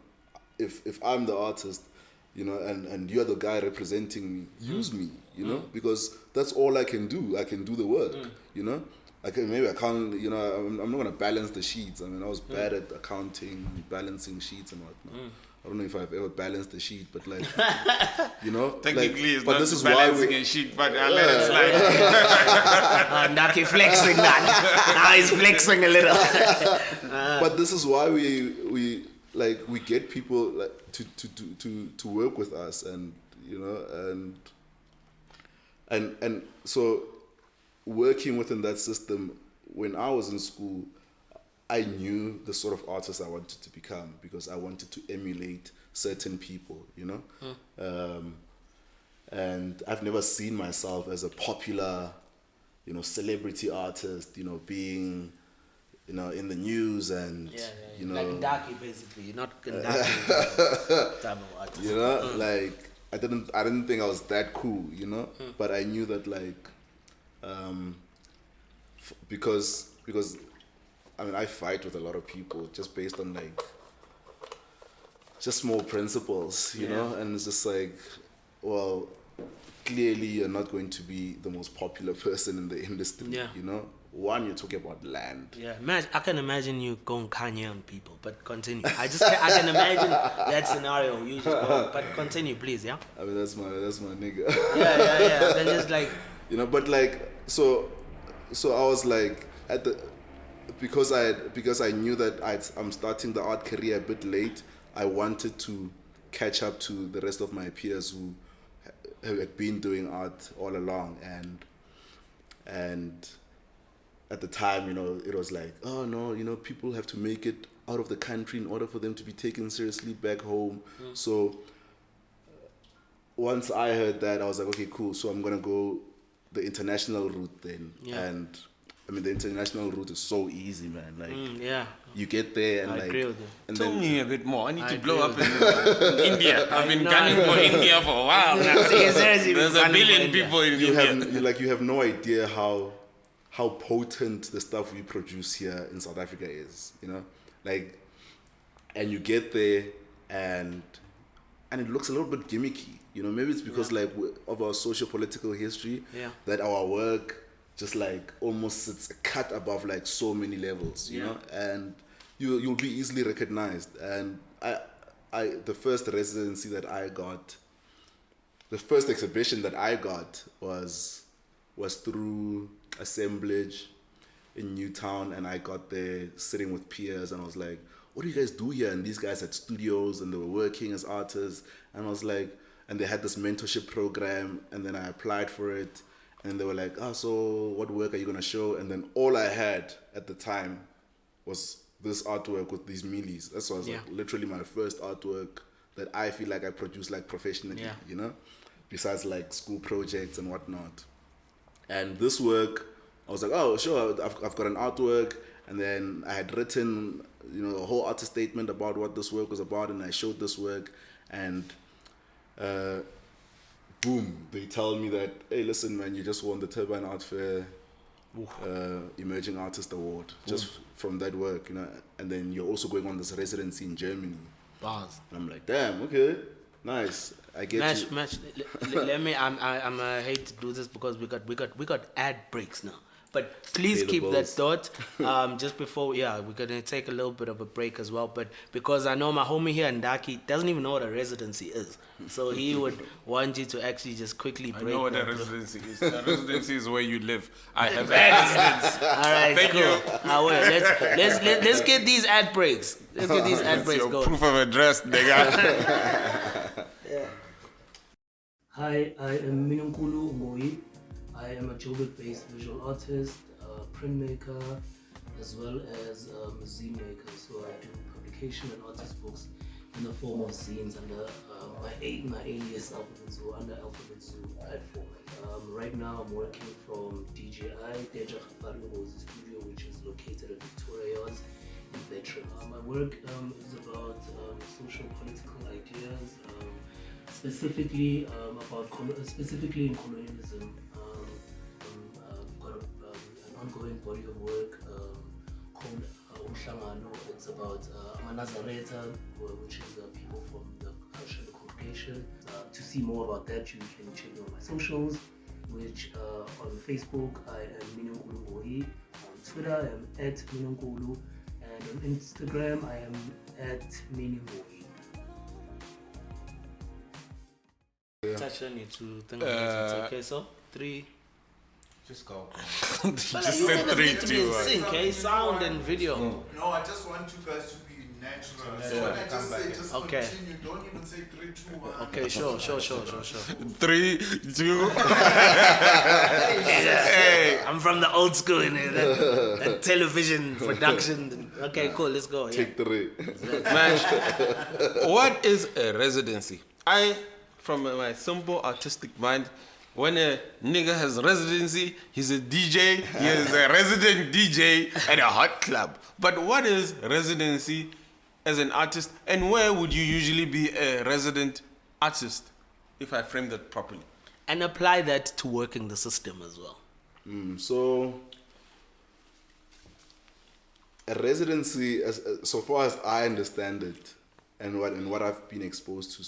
If I'm the artist, you know, and you're the guy representing me. Use me, you know, because that's all I can do. I can do the work, you know. Maybe I can't, you know, I'm not gonna balance the sheets. I mean, I was bad at accounting, balancing sheets and whatnot. I don't know if I've ever balanced the sheet, but like, you know, Technically, like, it's but not this is balancing why a sheet, but I'll let it slide. Naki flexing that. Now he's flexing a little. but this is why we get people like to work with us, and you know, and so working within that system. When I was in school, I knew the sort of artist I wanted to become because I wanted to emulate certain people, you know. And I've never seen myself as a popular, you know, celebrity artist, you know, being, you know, in the news and, you know. Like Ndaki, basically. You're not Ndaki type of artist. You know, like, I didn't think I was that cool, you know. But I knew that, like, because I mean, I fight with a lot of people just based on like just small principles, you know, and it's just like, well, clearly you're not going to be the most popular person in the industry, you know. One, you're talking about land. Yeah, I can imagine you going Kanye on people, but continue. I can imagine that scenario. You just go, but continue, please, yeah. I mean, that's my nigga. Yeah. Then just like, you know, but like, so I was like because I knew that I'm starting the art career a bit late. I wanted to catch up to the rest of my peers who had been doing art all along, and at the time, you know, it was like, oh no, you know, people have to make it out of the country in order for them to be taken seriously back home. So once I heard that, I was like, okay, cool. So I'm gonna go the international route then. And I mean, the international route is so easy, man. Like, you get there and I agree with you. and Tell then me a bit more. I need to blow up in India. I've been gunning for India for a while now. There's a billion people in India. you have no idea how potent the stuff we produce here in South Africa is, you know, like, and you get there and it looks a little bit gimmicky, you know. Maybe it's because like of our socio-political history that our work just like almost sits a cut above like so many levels, you know, and you'll be easily recognized. And I the first residency that I got, the first exhibition that I got was through assemblage in Newtown, and I got there sitting with peers, and I was like, what do you guys do here? And these guys had studios and they were working as artists, and I was like, and they had this mentorship program, and then I applied for it, and they were like, so what work are you gonna show? And then all I had at the time was this artwork with these mealies. That was like literally my first artwork that I feel like I produced like professionally, you know, besides like school projects and whatnot. And this work, I was like, oh, sure, I've got an artwork. And then I had written, you know, a whole artist statement about what this work was about. And I showed this work. And boom, they tell me that, hey, listen, man, you just won the Turbine Art Fair Emerging Artist Award just from that work, you know. And then you're also going on this residency in Germany. bars. And I'm like, damn, okay, nice. I get Match. Let me. I'm hate to do this because we got ad breaks now. But please Pay the keep that bills. thought. Just before, we're gonna take a little bit of a break as well. But because I know my homie here, Ndaki, doesn't even know what a residency is, so he would want you to actually just quickly break. I know what that. a residency is. A residency is where you live. I have a residence. All right, Thank cool. you. Let's get these ad breaks. Let's get these ad It's breaks your going. proof of address, nigga. Hi, I am Minunkulu Moi. I am a Joburg-based visual artist, printmaker, as well as a zine maker. So I do publication and artist books in the form of zines under my alias Alphabet Zoo, under Alphabet Zoo platform. Right now I'm working from DJI, Deja Khafari Moses Studio, which is located at Victoria Yards in Veteran. My work is about social political ideas, specifically specifically in colonialism. I've got an ongoing body of work called Umhlangano. It's about Amanazareta, which is people from the Shebe congregation publication. To see more about that, you can check me on my socials, which on Facebook I am Minunkulu Ngoi, on Twitter I am at Minunkulu, and on Instagram I am at Minungoi. Touch on you to think about it. Okay, so 3. Just go. Just You said always 3, need to be 2, in 1. sync, okay? Sound and video. No, I just want you guys to be natural. So when I just say just Okay. continue, don't even say 3, 2, 1. Okay, sure. 3, 2. Hey, I'm from the old school in it. That television production. Okay, cool. Let's go. Yeah. Take 3. Man, what is a residency? From my simple artistic mind, when a nigga has residency, he's a DJ, he is a resident DJ at a hot club. But what is residency as an artist, and where would you usually be a resident artist, if I frame that properly? And apply that to working the system as well. So, a residency, so far as I understand it, and what I've been exposed to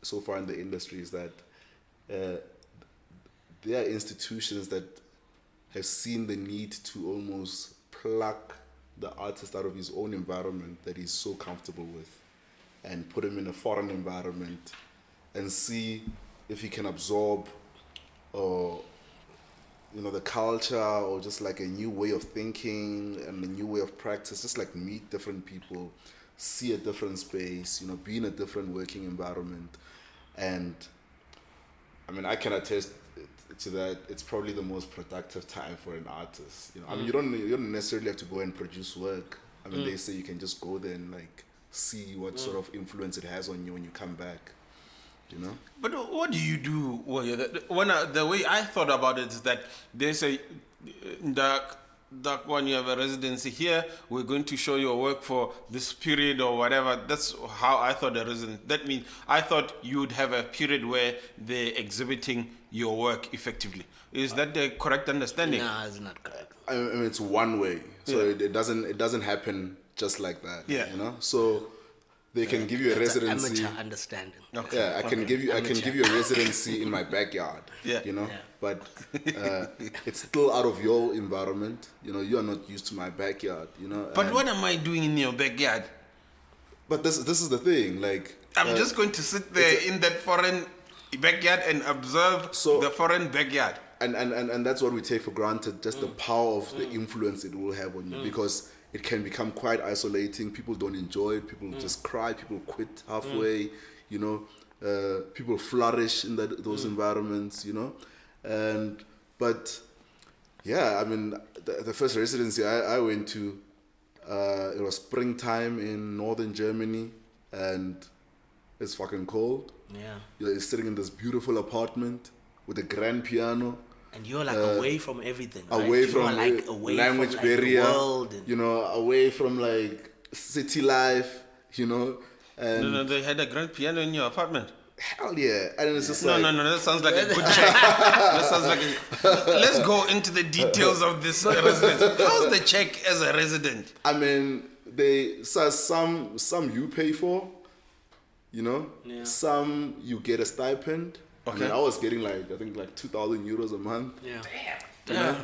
so far in the industry, is that there are institutions that have seen the need to almost pluck the artist out of his own environment that he's so comfortable with and put him in a foreign environment and see if he can absorb the culture, or just like a new way of thinking and a new way of practice, just like meet different people, see a different space, be in a different working environment. And I mean, I can attest to that. It's probably the most productive time for an artist. I mean, you don't necessarily have to go and produce work. I mean, they say you can just go there and like see what sort of influence it has on you when you come back. But what do you do? The way I thought about it is that they say, Doc, when you have a residency here, we're going to show your work for this period or whatever. That's how I thought a resident. That means I thought you would have a period where they're exhibiting your work effectively. Is that the correct understanding? No, it's not correct. I mean, it's one way, so it doesn't happen just like that. Yeah. So they can give you a That's residency. amateur understanding. Okay. Yeah, I can give you a residency in my backyard. Yeah. But it's still out of your environment. You are not used to my backyard. But what am I doing in your backyard? But this is the thing. Like, I'm just going to sit there in that foreign backyard and observe the foreign backyard. And that's what we take for granted. Just the power of the influence it will have on you, because it can become quite isolating. People don't enjoy it. People just cry. People quit halfway. People flourish in those environments. But yeah, I mean, the first residency I went to, it was springtime in northern Germany, and it's fucking cold. Yeah. You're sitting in this beautiful apartment with a grand piano. And you're like away from everything. Right? Away you from are like away language from, barrier, the world and away from like city life, and No, they had a grand piano in your apartment. hell yeah, and it's just No, like that sounds like a good check. That sounds like let's go into the details of this residence. How's the check as a resident? I mean, some you pay for, some you get a stipend. Okay. I mean, I was getting I think 2,000 euros a month. yeah.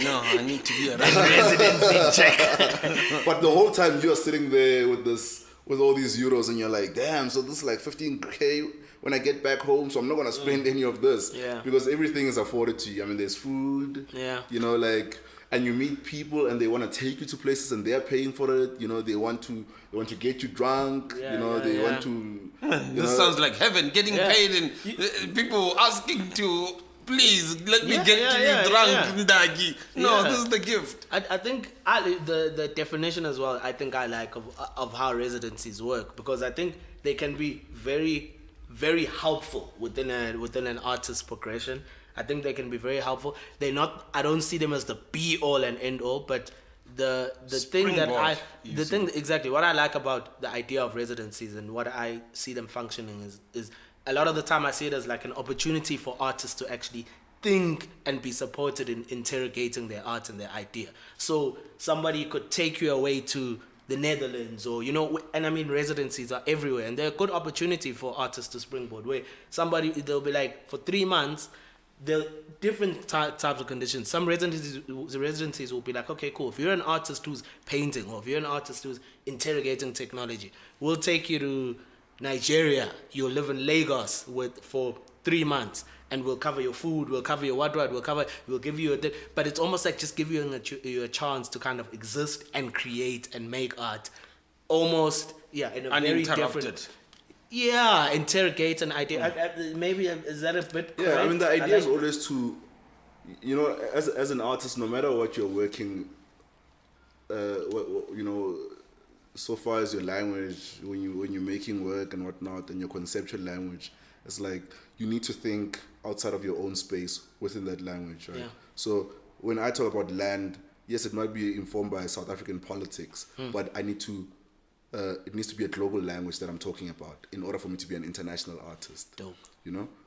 No, I need to be a resident. Residency check. But the whole time you're sitting there with all these euros, and you're like, damn, so this is like 15K when I get back home, so I'm not gonna spend any of this. Yeah. Because everything is afforded to you. I mean, there's food. Yeah. And you meet people and they want to take you to places and they're paying for it. They want to get you drunk. Yeah, They want to. This sounds like heaven, getting paid and people asking to, please, let me get you drunk, Ndagi. No, this is the gift. I think the definition as well, I think I like of how residencies work, because I think they can be very, very helpful within an artist's progression. I think they can be very helpful. They're not, I don't see them as the be all and end all, but the thing that exactly what I like about the idea of residencies and what I see them functioning is a lot of the time I see it as like an opportunity for artists to actually think and be supported in interrogating their art and their idea. So somebody could take you away to the Netherlands, or and I mean residencies are everywhere, and they're a good opportunity for artists to springboard. Where they'll be like for 3 months, there are different types of conditions. Some residencies will be like, okay, cool. If you're an artist who's painting, or if you're an artist who's interrogating technology, we'll take you to Nigeria. You'll live in Lagos for 3 months, and we'll cover your food, we'll cover your what, we'll give you but it's almost like just give you a chance to kind of exist and create and make art, almost in a very different. Yeah, interrogate an idea. Maybe is that a bit? Yeah, I mean the idea is always to, as an artist, no matter what you're working, so far as your language, when you're making work and whatnot, and your conceptual language, it's like you need to think outside of your own space within that language, right? Yeah. So when I talk about land, yes, it might be informed by South African politics, but I need to. It needs to be a global language that I'm talking about in order for me to be an international artist. Dope.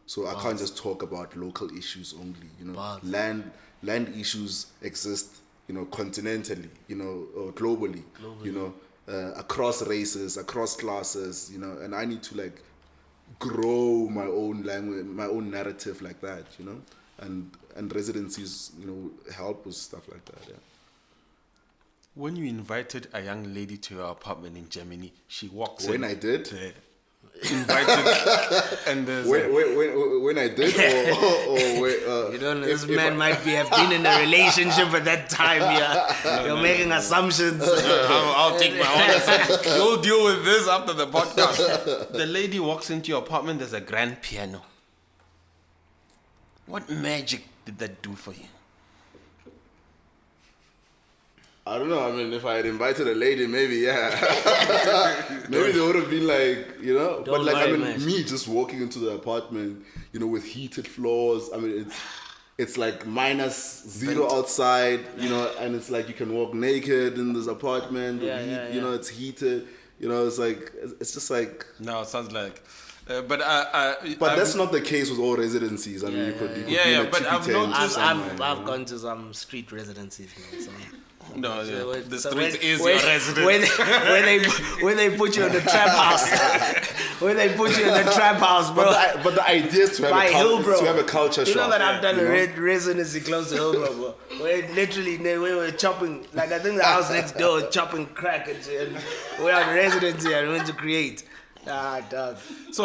So I can't just talk about local issues only. Land issues exist, continentally, or globally. Across races, across classes, and I need to like grow my own language, my own narrative like that, and residencies, help with stuff like that. Yeah. When you invited a young lady to your apartment in Germany, she walks in. When I did? Invited, and there's when I did, or you don't know, this man might have been in a relationship at that time. Yeah, you're making assumptions. I'll take my own assumptions. You'll deal with this after the podcast. The lady walks into your apartment. There's a grand piano. What magic did that do for you? I don't know. I mean, if I had invited a lady, maybe, yeah. Maybe they would have been like, But like, I mean, me just walking into the apartment, with heated floors. I mean, it's like -0 outside, and it's like you can walk naked in this apartment. It's heated. It's like, it's just like. No, it sounds like. But that's not the case with all residencies. I mean, you could be in a but I've noticed. I've gone to some street residencies, man. So. No, the street is your residence. When they put you in the trap house, when they put you in the trap house, bro. But the idea is to have a culture shock. You know that I've done a residency close to Hillbrow, bro. Where literally we were chopping, like I think the house next door was chopping crack and shit. We're on residency and we went to create. Dog. So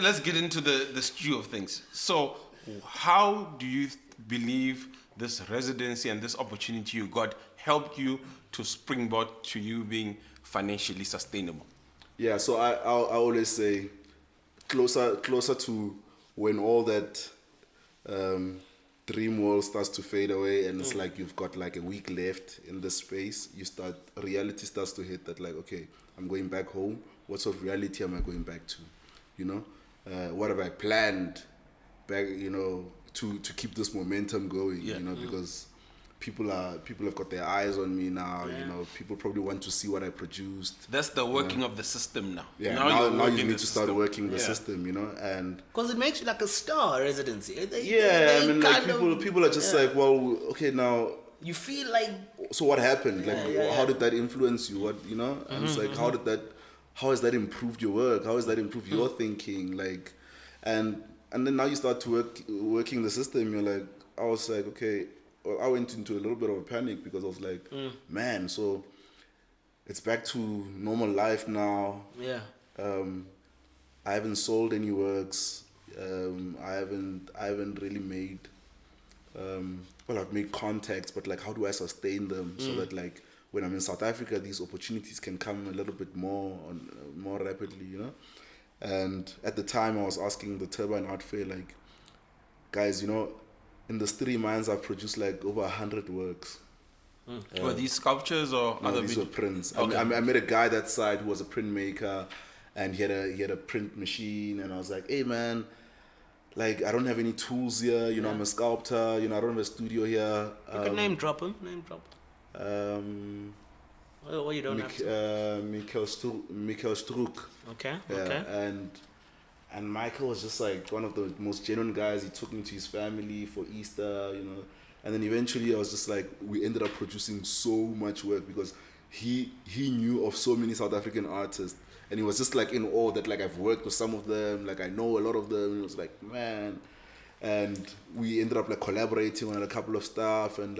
let's get into the stew of things. So how do you believe this residency and this opportunity you got helped you to springboard to you being financially sustainable? Yeah, so I always say closer to when all that dream world starts to fade away and it's like you've got like a week left in this space, reality starts to hit that like, okay, I'm going back home. What sort of reality am I going back to? What have I planned back, to keep this momentum going, because people have got their eyes on me now, people probably want to see what I produced. That's the working of the system now. Yeah, now you need to start working the system, and because it makes you like a star residency. I mean, like people are just like, well, okay, now you feel like, so what happened? Like, how did that influence you? What, and it's like, how has that improved your work? How has that improved your thinking? Like, and then now you start to working the system. I was like, okay. Well, I went into a little bit of a panic because I was like, man, so it's back to normal life now. Yeah. I haven't sold any works. I haven't really made. I've made contacts, but like, how do I sustain them so that like when I'm in South Africa, these opportunities can come a little bit more rapidly, And at the time, I was asking the Turbine Art Fair, like, guys, in those 3 months, I've produced like over 100 works. Were these sculptures or no, other? These were prints. Okay. I met a guy that side who was a printmaker, and he had a print machine, and I was like, hey man, like I don't have any tools here. I'm a sculptor. I don't have a studio here. You can name drop him. Well, you don't have to. Michael Strouk. Okay. Yeah, Okay. And Michael was just like one of the most genuine guys. He took me to his family for Easter, And then eventually I was just like, we ended up producing so much work because he knew of so many South African artists, and he was just like in awe that like I've worked with some of them, like I know a lot of them. And it was like, man, and we ended up like collaborating on a couple of stuff, and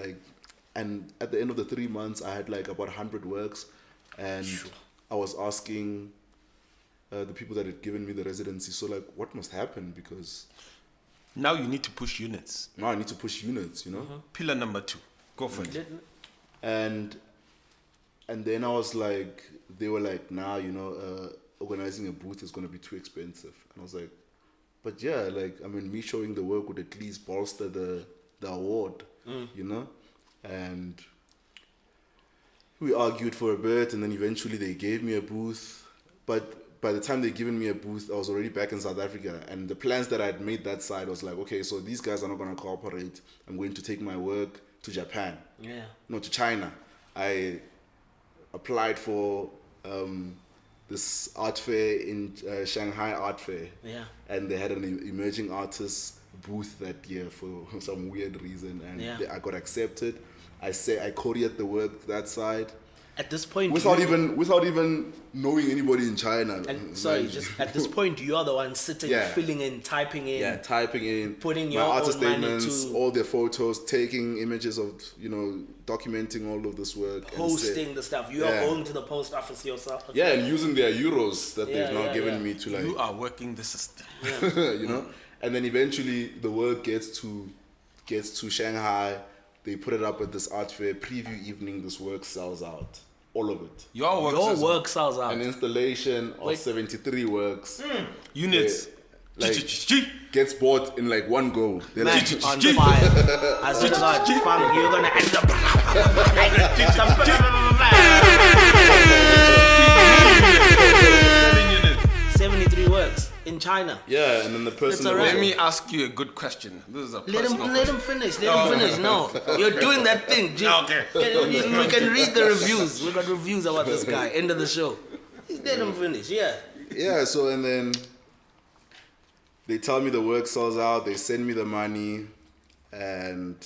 at the end of the 3 months, I had like about 100 works, and I was asking the people that had given me the residency, so like, what must happen? Because Now you need to push units. now I need to push units, you know. Pillar number 2. Go for it. And then I was like, they were like, nah, you know, organizing a booth is gonna be too expensive. And I was like, but yeah, like, I mean, me showing the work would at least bolster the award, you know. And we argued for a bit, and then eventually they gave me a booth. But by the time they given me a booth, I was already back in South Africa, and the plans that I had made that side was like, okay, so these guys are not gonna cooperate. I'm going to take my work to Japan. Yeah. No, to China. I applied for this art fair in Shanghai Art Fair. Yeah. And they had an emerging artists booth that year for some weird reason, and Yeah. I got accepted. I couriered the work that side At this point, without you- even knowing anybody in China. And sorry, Like, just at this point, you are the one sitting, Yeah. filling in, typing in. yeah, typing in, Putting my your artist own money statements, to- all their photos, taking images of, you know, documenting all of this work, and posting the stuff. You are Yeah. going to the post office yourself. yeah, and using their euros that Yeah, they've now yeah, given yeah. me to like, You are working the system. you know, and then eventually the work gets to Shanghai. They put it up at this art fair preview evening. This work sells out, all of it. Your work. Your says- work sells out. An installation of Wait. 73 works Units. like, gets bought in like one go. They're Man, like, on fire. I swear to God, fam, you're gonna end up. 73 works in China. yeah, and then the person. It's that alright. Let me ask you a good question. This is a Let personal him finish. Let him finish. No, you're doing that thing. Jim. Okay. We can read the reviews. We got reviews about this guy. End of the show. Let him finish. Yeah. Yeah, so and then they tell me the work sells out, they send me the money, and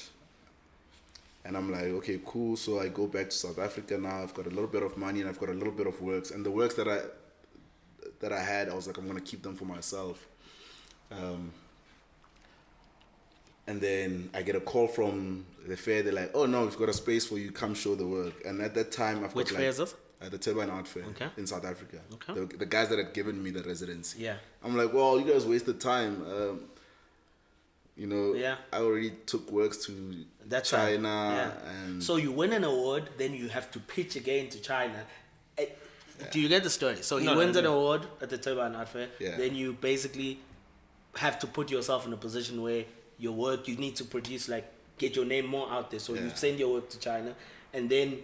I'm like, okay, cool. So I go back to South Africa now. I've got a little bit of money and I've got a little bit of works. And the works that I had, I was like, I'm gonna keep them for myself. And then I get a call from the fair. They're like, oh no, we've got a space for you. Come show the work. And at that time, I've Which got fair like, is this? the Turbine Art Fair Okay. in South Africa. Okay. The guys that had given me the residency. Yeah. I'm like, well, you guys wasted time. You know, Yeah. I already took works to That's right. China, Yeah. and So you win an award, then you have to pitch again to China. Do you get the story? So he No, wins an no. award at the Turbine Art Fair. Yeah. Then you basically have to put yourself in a position where your work, you need to produce, like, get your name more out there. So you Yeah. send your work to China, and then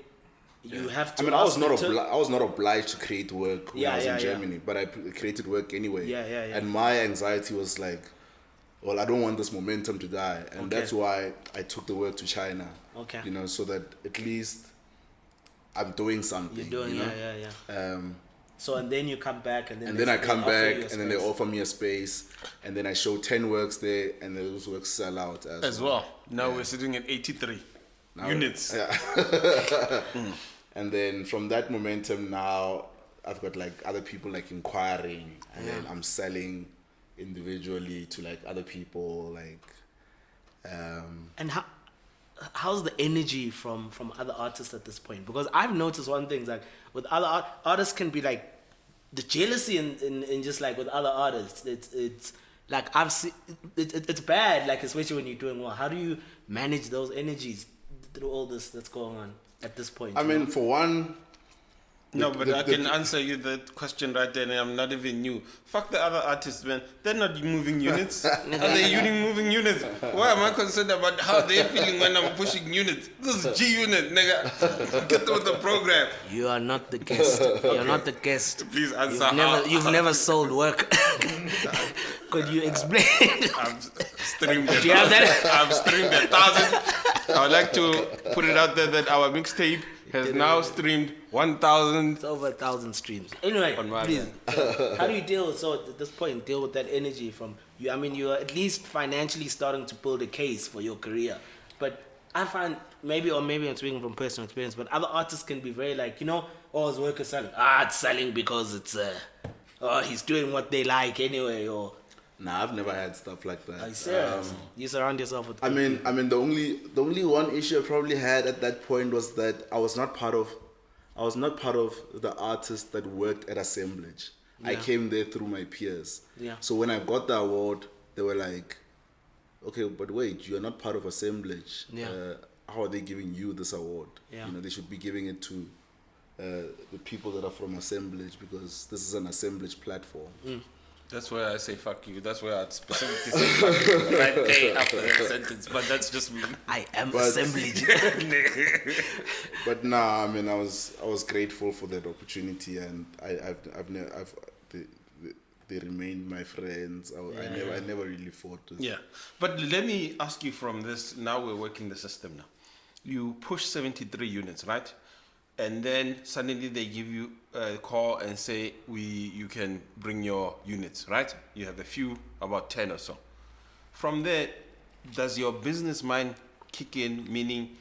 you have to. I mean, I was ask the not obliged to create work when Yeah, I was yeah, in yeah. Germany, but I created work anyway. Yeah, yeah, yeah. And my anxiety was like, well, I don't want this momentum to die, and Okay. that's why I took the work to China. Okay. You know, so that at least I'm doing something. You're doing, you know? yeah. So and then you come back, and then And they- then I they come offer back, you a and then they space. offer me a space, and then I show 10 works there, and those works sell out as well. Now we're sitting at 83 Now- units. Yeah. And then from that momentum, now I've got like other people like inquiring, and then I'm selling individually to like other people, like. And how's the energy from other artists at this point? Because I've noticed one thing, like with other artists can be like the jealousy in just like with other artists. It's like I've seen it's bad, like especially when you're doing well. How do you manage those energies through all this that's going on at this point? I you mean, know? for one. No, but I can answer you that question right there, and I'm not even new. Fuck the other artists, man. They're not moving units. Are they moving units? Why am I concerned about how they're feeling when I'm pushing units? This is G unit, nigga. Get with the program. You are not the guest. You're not the guest. Please answer. You've never sold work. Could you explain? I've streamed Do you have that? I've streamed 1,000. I would like to put it out there that our mixtape has now streamed 1,000. It's over 1,000 streams. Anyway, On my please, how do you deal at this point, deal with that energy from you? I mean, you're at least financially starting to build a case for your career, but I find maybe I'm speaking from personal experience, but other artists can be very like, oh, his work is selling. It's selling because it's he's doing what they like anyway, or Nah, I've never had stuff like that. are you serious? You surround yourself with I mean, the only one issue I probably had at that point was that I was not part of the artists that worked at Assemblage. I came there through my peers. Yeah. So when I got the award, they were like, "Okay, but wait, you're not part of Assemblage. Yeah. How are they giving you this award? Yeah. They should be giving it to the people that are from Assemblage because this is an Assemblage platform." That's where I say fuck you. That's where I'd specifically say fuck you right there after that sentence. But that's just me. I am But- assemblage. But nah, I mean, I was grateful for that opportunity, and they remained my friends. I never really fought with. Yeah. But let me ask you from this. Now we're working the system now. You push 73 units, right? And then suddenly they give you a call and say you can bring your units, right? You have a few, about 10 or so. From there, does your business mind kick in, meaning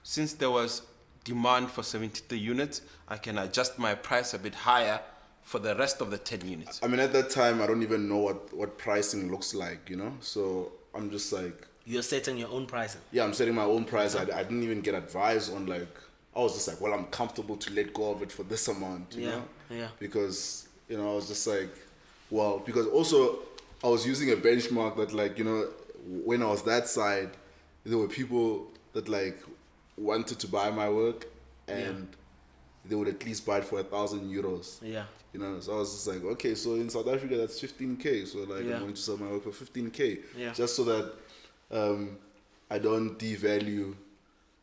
since there was demand for 73 units, I can adjust my price a bit higher for the rest of the 10 units? I mean, at that time, I don't even know what pricing looks like, So I'm just like, You're setting your own pricing. yeah, I'm setting my own price. I didn't even get advice on I was just like, well, I'm comfortable to let go of it for this amount, you know? Yeah. Because, I was just like, well, because also I was using a benchmark that when I was that side, there were people that wanted to buy my work and they would at least buy it for 1,000 euros. Yeah. So I was just like, okay, so in South Africa that's 15k. So I'm going to sell my work for 15k. Yeah. Just so that I don't devalue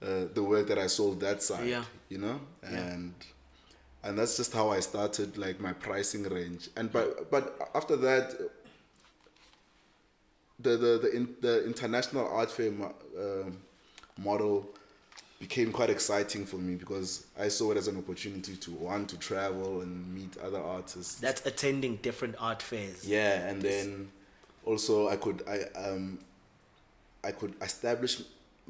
the work that I sold that side. Yeah. And that's just how I started my pricing range. And but after that, the international art fair model became quite exciting for me because I saw it as an opportunity to travel and meet other artists. That's attending different art fairs. Yeah, and then also I could establish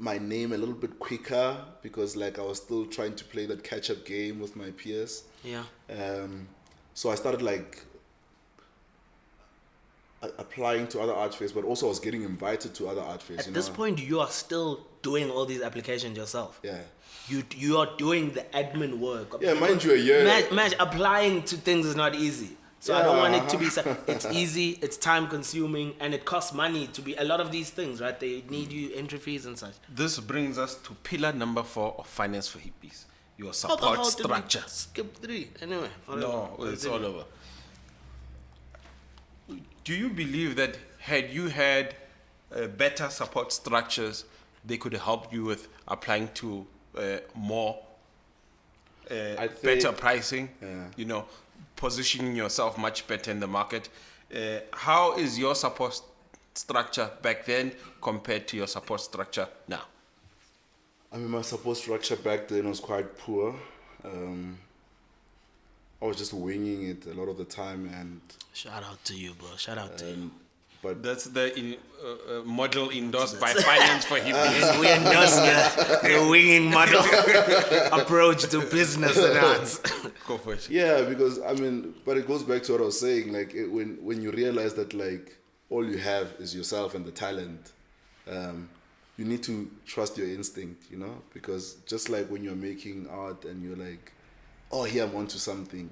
my name a little bit quicker because I was still trying to play that catch-up game with my peers. Yeah. So I started applying to other art fairs, but also I was getting invited to other art fairs. At this point, you are still doing all these applications yourself. Yeah. You are doing the admin work. Yeah, mind you, a year. Match applying to things is not easy. So I don't want it to be. It's easy. It's time consuming, and it costs money to be a lot of these things, right? They need you entry fees and such. This brings us to pillar number 4 of Finance for Hippies. Your support structure. Skip 3. Anyway. No, it's all over. Do you believe that had you had better support structures, they could help you with applying to more better pricing? Yeah. Positioning yourself much better in the market. How is your support structure back then compared to your support structure now? I mean, my support structure back then was quite poor. I was just winging it a lot of the time, and Shout out to you, bro. Shout out to you. but That's the model endorsed by Finance for Hippies. We endorse the winging model approach to business and arts. Go for it. yeah, because I mean, but it goes back to what I was saying. When you realize that all you have is yourself and the talent, you need to trust your instinct, because just like when you're making art and you're like, oh, here I'm onto something.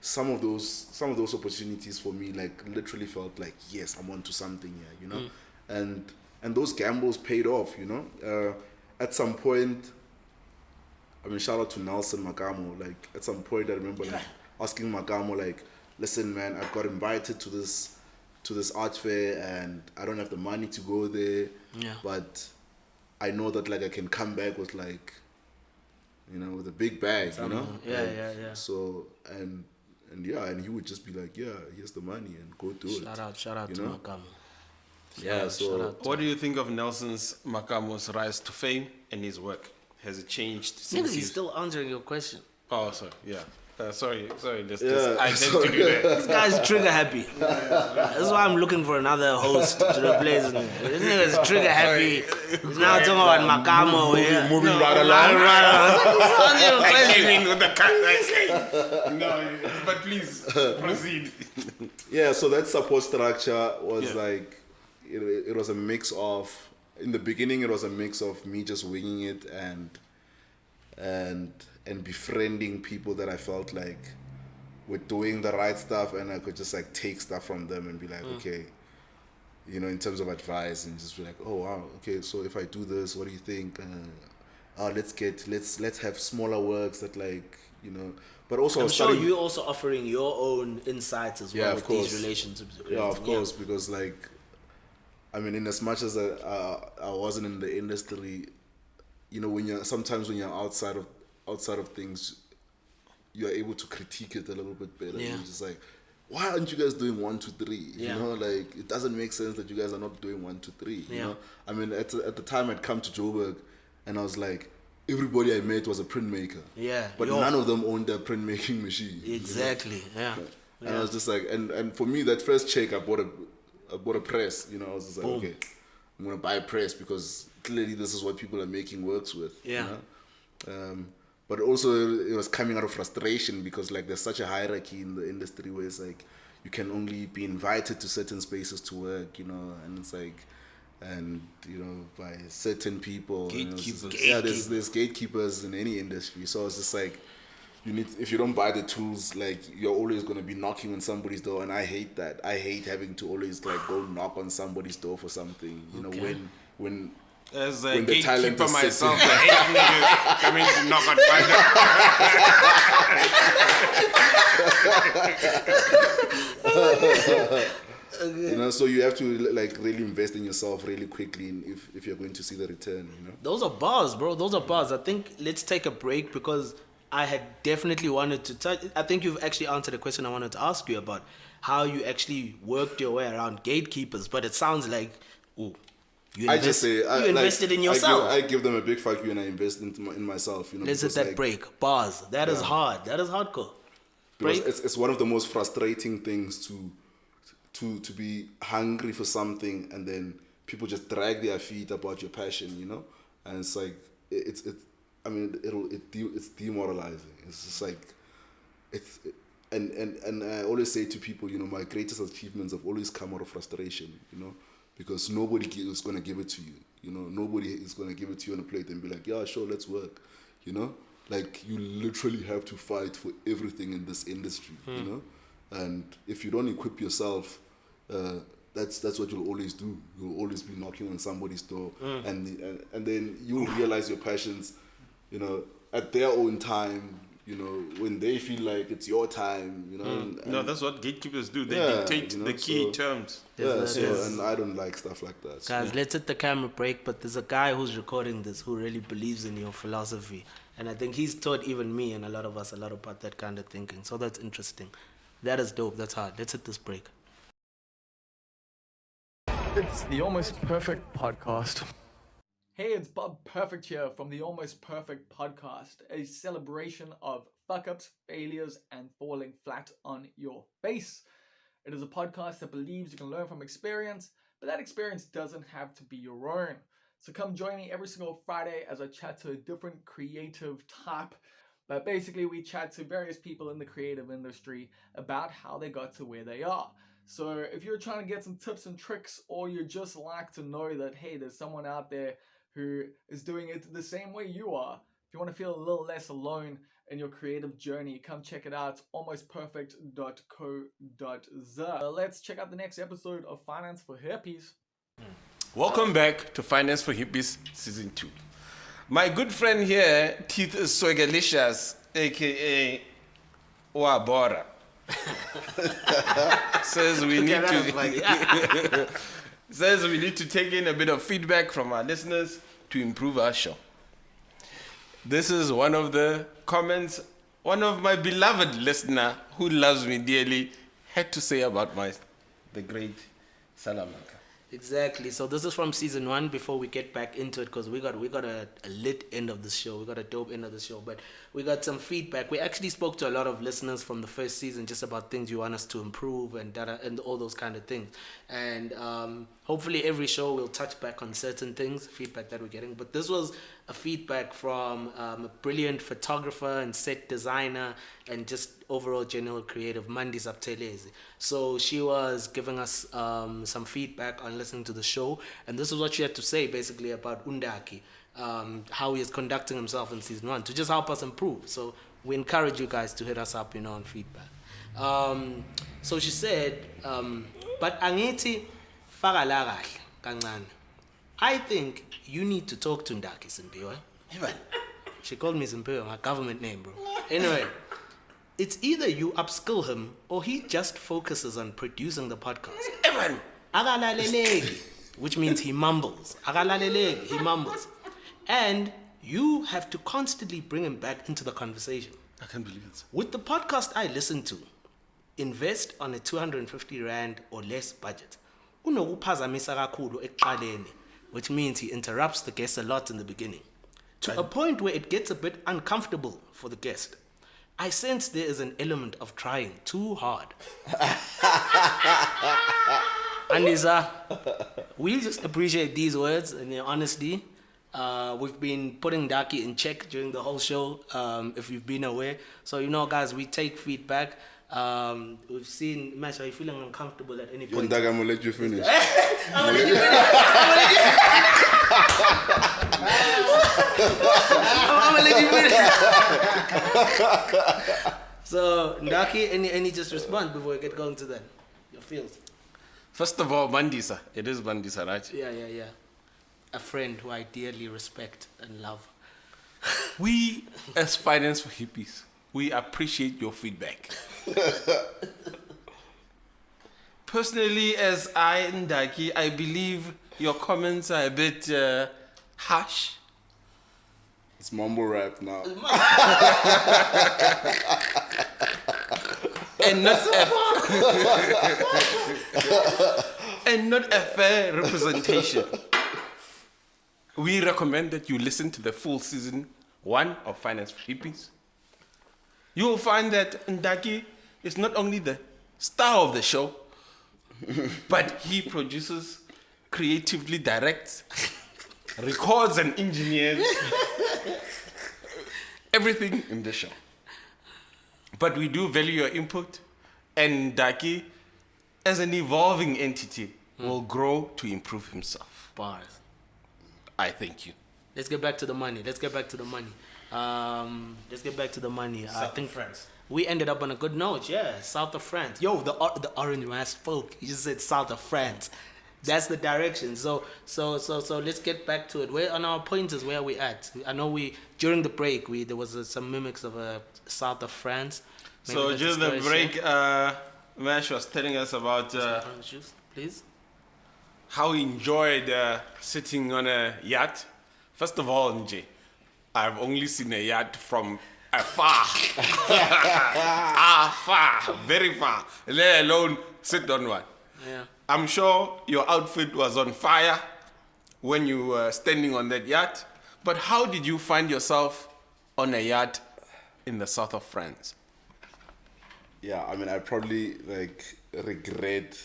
Some of those opportunities for me literally felt like, yes, I'm onto something here, and those gambles paid off, at some point. I mean, shout out to Nelson Makamo. At some point, I remember asking Makamo, listen, man, I've got invited to this art fair and I don't have the money to go there. Yeah. But I know that I can come back with with a big bag, Yeah. So and he would just be like, yeah, here's the money and go do it. Shout out to Makamo. Yeah. So What do you think of Nelson's Makamo's rise to fame and his work? Has it changed since Maybe he's still answering your question. Oh, sorry. Yeah. Sorry, just Yeah, I tend to do that. This guy's trigger happy. That's why I'm looking for another host to replace me. This nigga's trigger happy. He's now talking about Makamo here. moving right along. I came in with the cut. I say, no, but please proceed. Yeah, so that support structure was like, it was a mix of, in the beginning it was a mix of me just winging it and befriending people that I felt like were doing the right stuff, and I could just like take stuff from them and be like, okay, you know, in terms of advice, and just be like, oh wow, okay, so if I do this, what do you think? Let's have smaller works that, like, you know. But also, I'm sure you're also offering your own insights as well with these relationships. Yeah, of course, because like, I mean, in as much as I wasn't in the industry, you know, when you're outside of things, you're able to critique it a little bit better. Yeah. You're just like, why aren't you guys doing 1, 2, 3? Yeah. You know, like, it doesn't make sense that you guys are not doing 1, 2, 3. You Yeah. know, I mean, at the time I'd come to Joburg, and I was like, everybody I met was a printmaker. Yeah. But none of them owned a printmaking machine. Exactly. You know? Yeah. And I was just like, and for me, that first check, I bought a press. You know, I was just like, Boom. okay, I'm gonna buy a press because clearly this is what people are making works with. Yeah. You know? But also it was coming out of frustration because like there's such a hierarchy in the industry where it's like you can only be invited to certain spaces to work, you know, and it's like, and you know, by certain people. Gatekeepers. You know, there's gatekeepers in any industry. So it's just like, if you don't buy the tools, like you're always gonna be knocking on somebody's door, and I hate that. I hate having to always like go knock on somebody's door for something. You know, when As a when the talent gatekeeper is myself, sitting- I hate niggas coming to knock on my door. you know, so you have to like really invest in yourself really quickly if you're going to see the return. You know. Those are bars, bro. Those are bars. I think let's take a break because I had definitely wanted to touch. I think you've actually answered a question I wanted to ask you about how you actually worked your way around gatekeepers. But it sounds like, ooh, you invested in yourself. I give them a big fuck you, and I invest in myself. You know. Let's hit because, that like, break. Bars. That is hard. That is hardcore. Because Break. it's one of the most frustrating things to be hungry for something, and then people just drag their feet about your passion, you know. And it's like it's demoralizing. It's just like and I always say to people, you know, my greatest achievements have always come out of frustration, you know, because nobody is gonna give it to you, you know. Nobody is gonna give it to you on a plate and be like, yeah, sure, let's work, you know. Like, you literally have to fight for everything in this industry, you know. And if you don't equip yourself, that's what you'll always do. You'll always be knocking on somebody's door, and then you'll realize your passions, you know, at their own time. You know, when they feel like it's your time, you know. No, that's what gatekeepers do. They Yeah, dictate you know, the key so- terms. Yeah, so, and I don't like stuff like that. So. Guys, let's hit the camera break, but there's a guy who's recording this who really believes in your philosophy. And I think he's taught even me and a lot of us a lot about that kind of thinking. So that's interesting. That is dope. That's hard. Let's hit this break. It's the Almost Perfect Podcast. Hey, it's Bob Perfect here from the Almost Perfect Podcast, a celebration of fuck-ups, failures, and falling flat on your face. It is a podcast that believes you can learn from experience, but that experience doesn't have to be your own. So come join me every single Friday as I chat to a different creative type. But basically, we chat to various people in the creative industry about how they got to where they are. So if you're trying to get some tips and tricks, or you just like to know that, hey, there's someone out there who is doing it the same way you are, if you want to feel a little less alone in your creative journey, come check it out. It's almostperfect.co.za. Let's check out the next episode of Finance for Hippies. Welcome back to Finance for Hippies Season 2. My good friend here, Teeth Swagalicious, aka Wabora, says we need to take in a bit of feedback from our listeners to improve our show. This is one of the comments one of my beloved listener who loves me dearly had to say about the great Salamanca. Exactly. So this is from season 1. Before we get back into it, because we got a lit end of the show. We got a dope end of the show, but we got some feedback. We actually spoke to a lot of listeners from the first season just about things you want us to improve and data and all those kind of things. And hopefully every show we'll touch back on certain things, feedback that we're getting. But this was a feedback from a brilliant photographer and set designer and just overall general creative, Mandi Zaptelezi. So she was giving us some feedback on listening to the show, and this is what she had to say basically about Undaki, how he is conducting himself in season 1 to just help us improve. So we encourage you guys to hit us up, on feedback. So she said, but angithi faka la kahle kancane. I think you need to talk to Ndaki Simpiwe. She called me Simpiwe, my government name, bro. Anyway, it's either you upskill him or he just focuses on producing the podcast. Akalaleleki, which means he mumbles. Akalaleleki, he mumbles. And you have to constantly bring him back into the conversation. I can't believe it. With the podcast I listen to, invest on a 250 Rand or less budget. Unokuphazamisa kakhulu ekuqaleni, which means he interrupts the guest a lot in the beginning, to a point where it gets a bit uncomfortable for the guest. I sense there is an element of trying too hard. Anisa, we just appreciate these words and their honesty. We've been putting Daki in check during the whole show, if you've been aware. So, guys, we take feedback. We've seen, Mash, are you feeling uncomfortable at any point? I'm going to let you finish. I'm going to let you finish. I'm going to let you finish. So, Ndaki, any just response before we get going to that? Your feels. First of all, Mandisa. It is Mandisa, right? Yeah. A friend who I dearly respect and love. We, as Finance for Hippies, we appreciate your feedback. Personally, as Ndaki, I believe your comments are a bit harsh. It's mumble rap now. and not a fair representation. We recommend that you listen to the full season 1 of Finance for Hippies. You will find that Ndaki is not only the star of the show, but he produces, creatively directs, records and engineers everything in the show. But we do value your input, and Ndaki, as an evolving entity, will grow to improve himself. Bars. I thank you. Let's get back to the money. I think France. We ended up on a good note. Yeah, south of France. Yo, the orange man spoke. He just said south of France. That's the direction. So let's get back to it. Where on our pointers? Where are we at? I know during the break there was some mimics of south of France. Maybe so during the break, Mash was telling us about orange juice, please. How he enjoyed sitting on a yacht. First of all, Nje, I've only seen a yacht from afar. Far, very far. Let alone sit on one. Yeah. I'm sure your outfit was on fire when you were standing on that yacht. But how did you find yourself on a yacht in the south of France? Yeah, I mean, I probably regret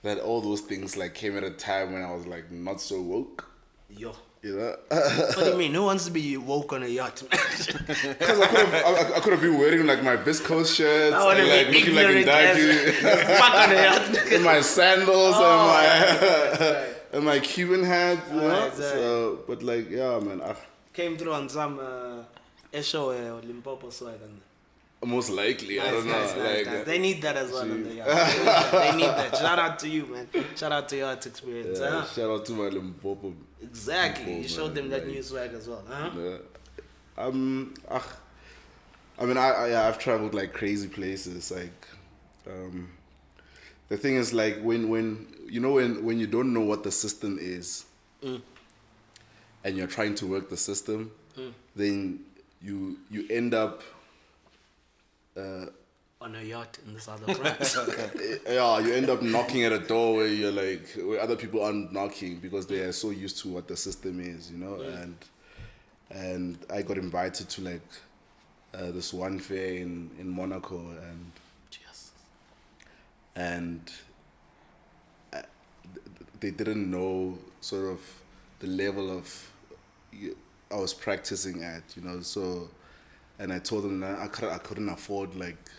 that all those things came at a time when I was not so woke. Yo. You know? What do you mean? Who wants to be woke on a yacht? Because I could have been wearing my viscose shirts I want to and be looking like ignorant fuck on a yacht. in my sandals and my Cuban hat. You know? Exactly. So, but yeah, man. Came through on some Esho or Limpopo swag. Most likely, I don't know. Nice. They need that as well on the yacht. They need that. Shout out to you, man. Shout out to your yacht experience. Yeah, shout out to my Limpopo. Exactly. You showed them that new swag as well. Yeah. I mean, I've traveled crazy places. The thing is, when you don't know what the system is, and you're trying to work the system, then you end up on a yacht in the south of France. Yeah, you end up knocking at a door where other people aren't knocking because they are so used to what the system is, you know. And I got invited to like this one fair in Monaco, and they didn't know sort of the level of I was practicing at, you know. So, and I told them that I couldn't afford like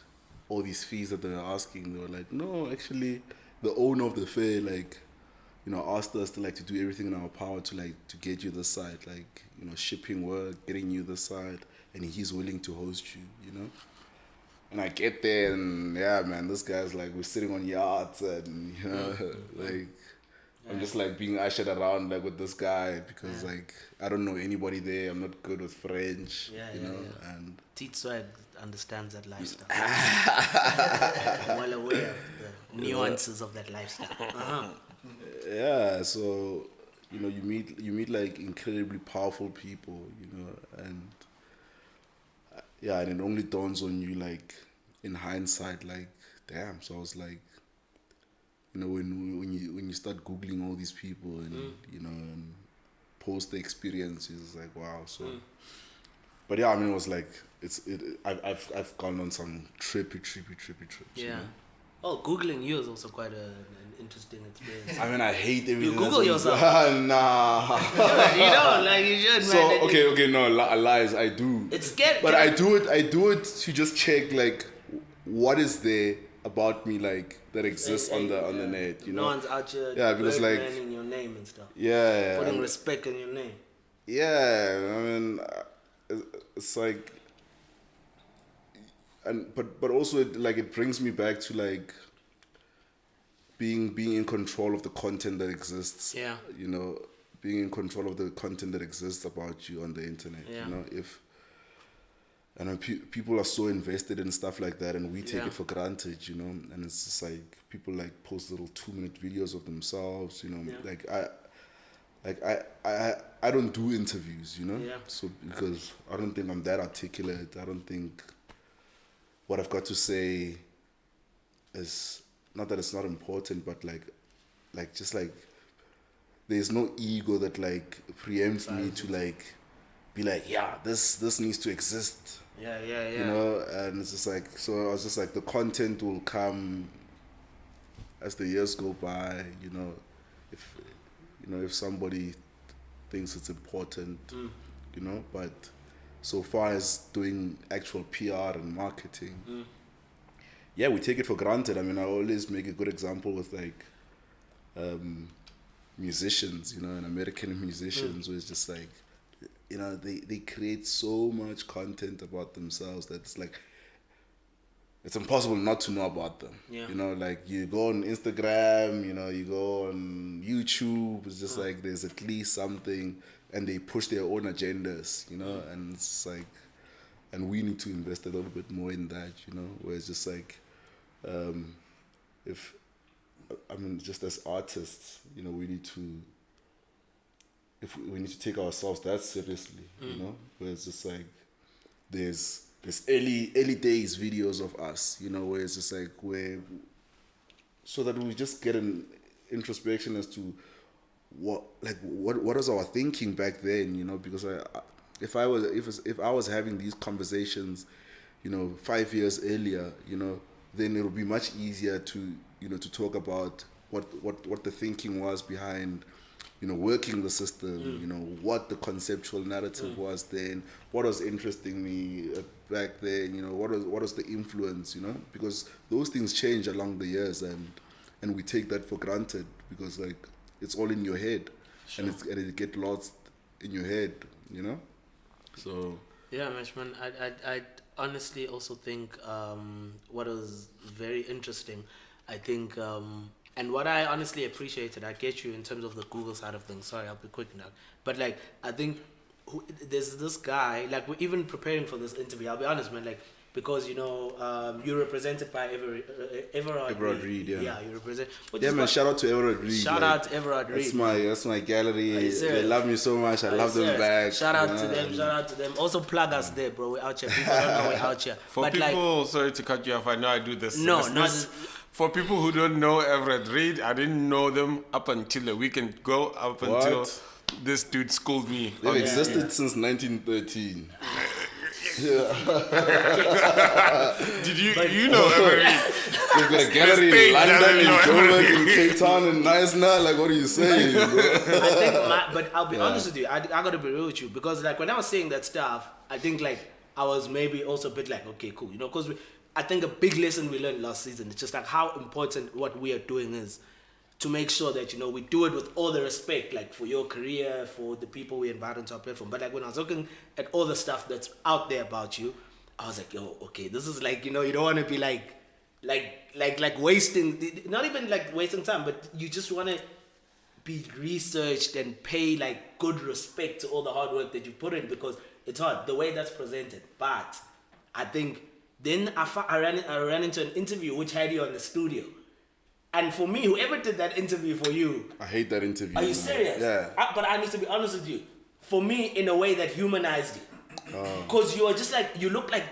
all these fees that they were asking. They were like, no, actually, the owner of the fair, like, you know, asked us to like to do everything in our power to like to get you this side, like, you know, shipping work, getting you this side, and he's willing to host you, you know. And I get there and yeah, man, this guy's like, we're sitting on yachts and, you know, like, I'm just like being ushered around like with this guy because like I don't know anybody there. I'm not good with French, you know. And Teat Swag understands that lifestyle. I'm well aware of the nuances of that lifestyle. Yeah, so you know, you meet like incredibly powerful people, you know, and yeah, and it only dawns on you like in hindsight, like damn. So I was like, you know, when you start googling all these people and you know and post the experiences, it's like wow. So, but yeah, I mean, it was like I've gone on some trippy trips. Yeah. You know? Oh, googling you is also quite an interesting experience. I mean, I hate everything. You Google yourself? Nah. You don't, like you should. So man. okay, no lies. I do. It's scary. But I do it to just check like what is there about me like that exists on the net, you know. No one's out here because like in your name and stuff. Yeah. Putting respect in your name. Yeah, I mean, it's like, and but also it brings me back to like being in control of the content that exists. Yeah. You know, being in control of the content that exists about you on the internet. Yeah. You know, people are so invested in stuff like that, and we take it for granted, you know. And it's just like people like post little 2-minute videos of themselves, you know. I don't do interviews, you know. Yeah. So because I don't think I'm that articulate. I don't think what I've got to say is not that it's not important, but like just like there's no ego that like preempts me to like be like, yeah, this needs to exist. Yeah. You know, and it's just like, so I was just like, the content will come as the years go by, you know, if somebody thinks it's important, you know, but so far as doing actual PR and marketing, yeah, we take it for granted. I mean, I always make a good example with like musicians, you know, and American musicians, where it's just like, you know, they create so much content about themselves that it's like, it's impossible not to know about them. Yeah. You know, like you go on Instagram, you know, you go on YouTube, it's just like there's at least something, and they push their own agendas, you know, and it's like, and we need to invest a little bit more in that, you know, where it's just like, just as artists, you know, we need to take ourselves that seriously, you know, where it's just like there's early days videos of us, you know, where it's just like so that we just get an introspection as to what was our thinking back then, you know, because if I was having these conversations, you know, 5 years earlier, you know, then it would be much easier to, you know, to talk about what the thinking was behind, you know, working the system, you know, what the conceptual narrative was then, what was interesting me back then, you know, what was the influence, you know, because those things change along the years, and we take that for granted because like it's all in your head, and it get lost in your head, you know. So yeah, man, I honestly also think what was very interesting, I think. And what I honestly appreciated, I get you in terms of the Google side of things. Sorry, I'll be quick now. But like, I think there's this guy, like we're even preparing for this interview. I'll be honest, man, like because you're represented by Everard Reed, yeah. Yeah, you represent. Yeah, man. Shout out to Everard Reed. Shout out to Everard Reed. That's my gallery. Are you They serious? love me so much. I love them back. Shout out to them. Shout out to them. Also plug us there, bro. We're out here. People don't know we're out here. For But people, sorry to cut you off. I know I do this. No, this- For people who don't know Everett Reed, I didn't know them up until a weekend ago. Up What? until this dude schooled me. They've on- existed since 1913. Did you know Everett Reed? They've got a gallery state in London, doesn't in know Joburg, everything. in Cape Town, in Knysna. Like, what are you saying, bro? I think, but I'll be honest with you. I gotta be real with you because, like, when I was saying that stuff, I think like I was maybe also a bit like, okay, cool, because I think a big lesson we learned last season is just like how important what we are doing is to make sure that we do it with all the respect, like for your career, for the people we invite onto our platform. But like when I was looking at all the stuff that's out there about you, I was like, yo, okay, this is like you don't want to be like wasting, not even like wasting time, but you just want to be researched and pay like good respect to all the hard work that you put in because it's hard the way that's presented. But I think then I ran into an interview which had you on the studio, and for me, whoever did that interview for you, I hate that interview. are you man. serious? Yeah. But I need to be honest with you. For me, in a way that humanized you, because you are just like you look like.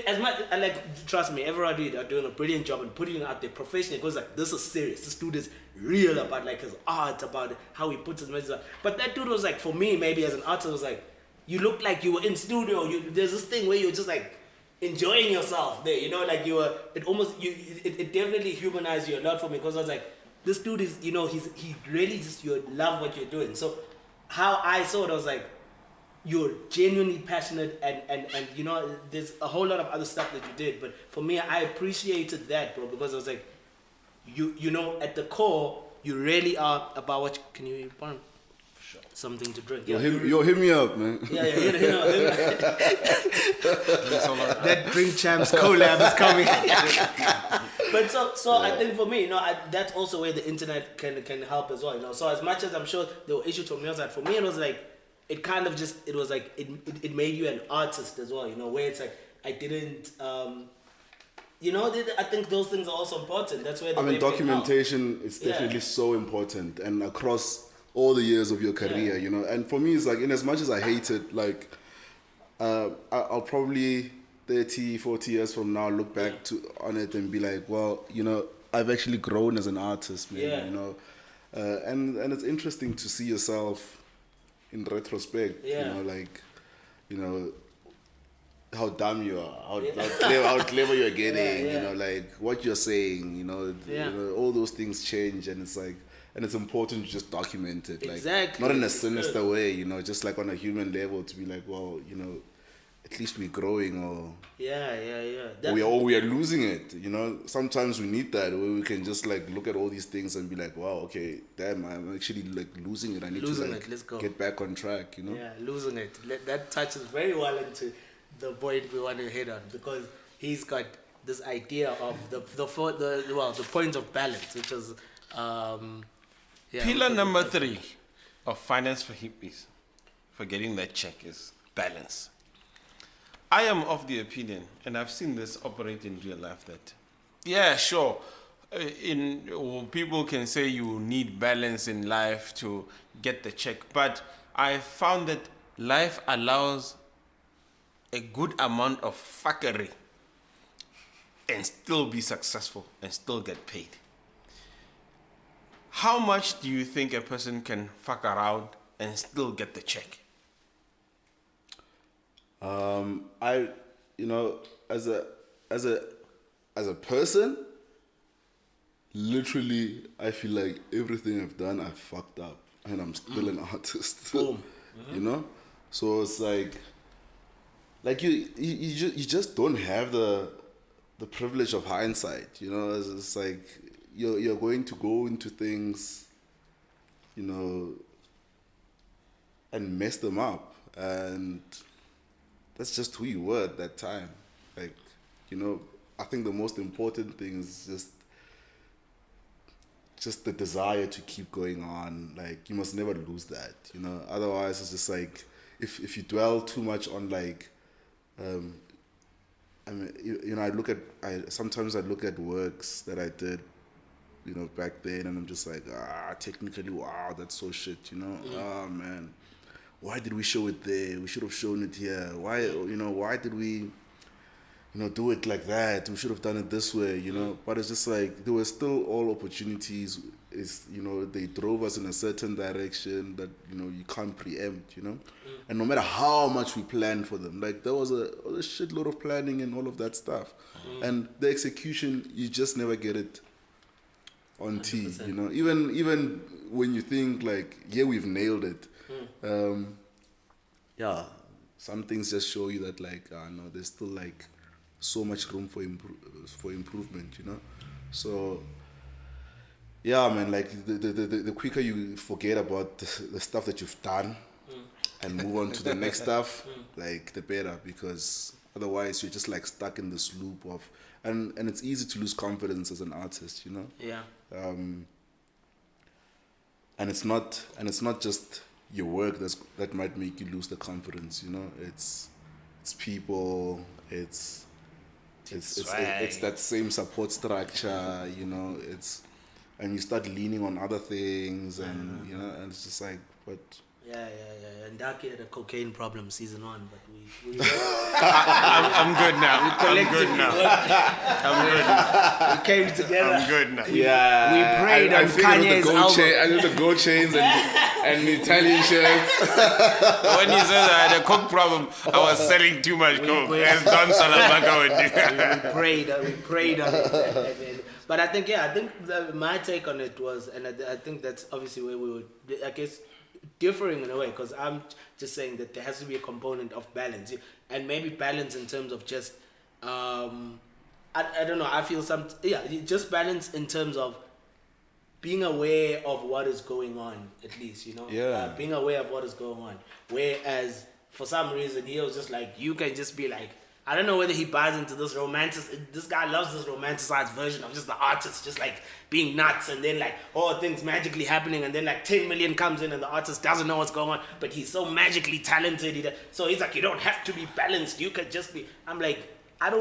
As much I like, trust me, Everard Reed are doing a brilliant job and putting it out there professionally. Because like this is serious. This dude is real about like his art, about how he puts his message out. But that dude was like, for me, maybe as an artist, was like, you look like you were in studio. There's this thing where you're just like enjoying yourself there. Like you were. It definitely humanized you a lot for me because I was like, this dude is, he really just you love what you're doing. So how I saw it, I was like, you're genuinely passionate and there's a whole lot of other stuff that you did, but for me I appreciated that, bro, because I was like you at the core you really are about what can you want something to drink? Yo, hit me up, man. That Drink Champs collab is coming. But so I think for me, that's also where the internet can help as well. So as much as I'm sure there were issues from your side, for me it was like it kind of just, it was like, it made you an artist as well, where it's like, I didn't, I think those things are also important. That's where documentation is definitely so important, and across all the years of your career, and for me, it's like, in as much as I hate it, like, I'll probably 30, 40 years from now look back on it and be like, well, I've actually grown as an artist, man, and it's interesting to see yourself in retrospect, how dumb you are, how clever you're getting, like what you're saying, all those things change, and it's like, and it's important to just document it, like exactly. not in a sinister way, just like on a human level, to be like, well, at least we're growing, or we are losing it. Sometimes we need that where we can just like look at all these things and be like, wow, okay, damn, I'm actually like losing it. I need to like Let's go. get back on track. Yeah, losing it. That touches very well into the point we want to hit on, because he's got this idea of the point of balance, which is pillar number 3 of finance for hippies, for getting that check, is balance. I am of the opinion, and I've seen this operate in real life, that, yeah, sure, people can say you need balance in life to get the check, but I found that life allows a good amount of fuckery and still be successful and still get paid. How much do you think a person can fuck around and still get the check? As a person, literally, I feel like everything I've done, I've fucked up, and I'm still an artist. Boom. So it's like you just don't have the privilege of hindsight. It's like you're going to go into things, and mess them up, and that's just who you were at that time. Like, I think the most important thing is just the desire to keep going on. Like, you must never lose that, Otherwise, it's just like if you dwell too much on like, I mean, sometimes I look at works that I did, back then, and I'm just like, technically, wow, that's so shit, oh man, why did we show it there? We should have shown it here. Why did we, do it like that? We should have done it this way, But it's just like, there were still all opportunities. They drove us in a certain direction that, you can't preempt, And no matter how much we planned for them, like there was a shitload of planning and all of that stuff. And the execution, you just never get it on 100%. T, Even when you think like, yeah, we've nailed it. Some things just show you that like, no, there's still like so much room for improvement, So, yeah, man, like the quicker you forget about the stuff that you've done and move on to the next stuff, like the better, because otherwise you're just like stuck in this loop of, and it's easy to lose confidence as an artist, Yeah. And it's not just your work that might make you lose the confidence, It's people, it's that same support structure, and you start leaning on other things, and and it's just like, but Yeah. And Daki had a cocaine problem season 1, but we I'm good now. I'm good now. we came together. I'm good now. yeah, We prayed on Kanye's album. I did the gold chains and the Italian shirts. When he says I had a coke problem, I was selling too much coke. As Don Salamanca would do. we prayed on it. But I think my take on it was, and I think that's obviously where we would, I guess, differing in a way, because I'm just saying that there has to be a component of balance, and maybe balance in terms of just, I don't know, I feel just balance in terms of being aware of what is going on, at least, being aware of what is going on. Whereas for some reason he was just like, you can just be like, I don't know whether he buys into this this guy loves this romanticized version of just the artist just like being nuts, and then like, things magically happening, and then like 10 million comes in and the artist doesn't know what's going on, but he's so magically talented. So he's like, you don't have to be balanced, you could just be. I'm like, I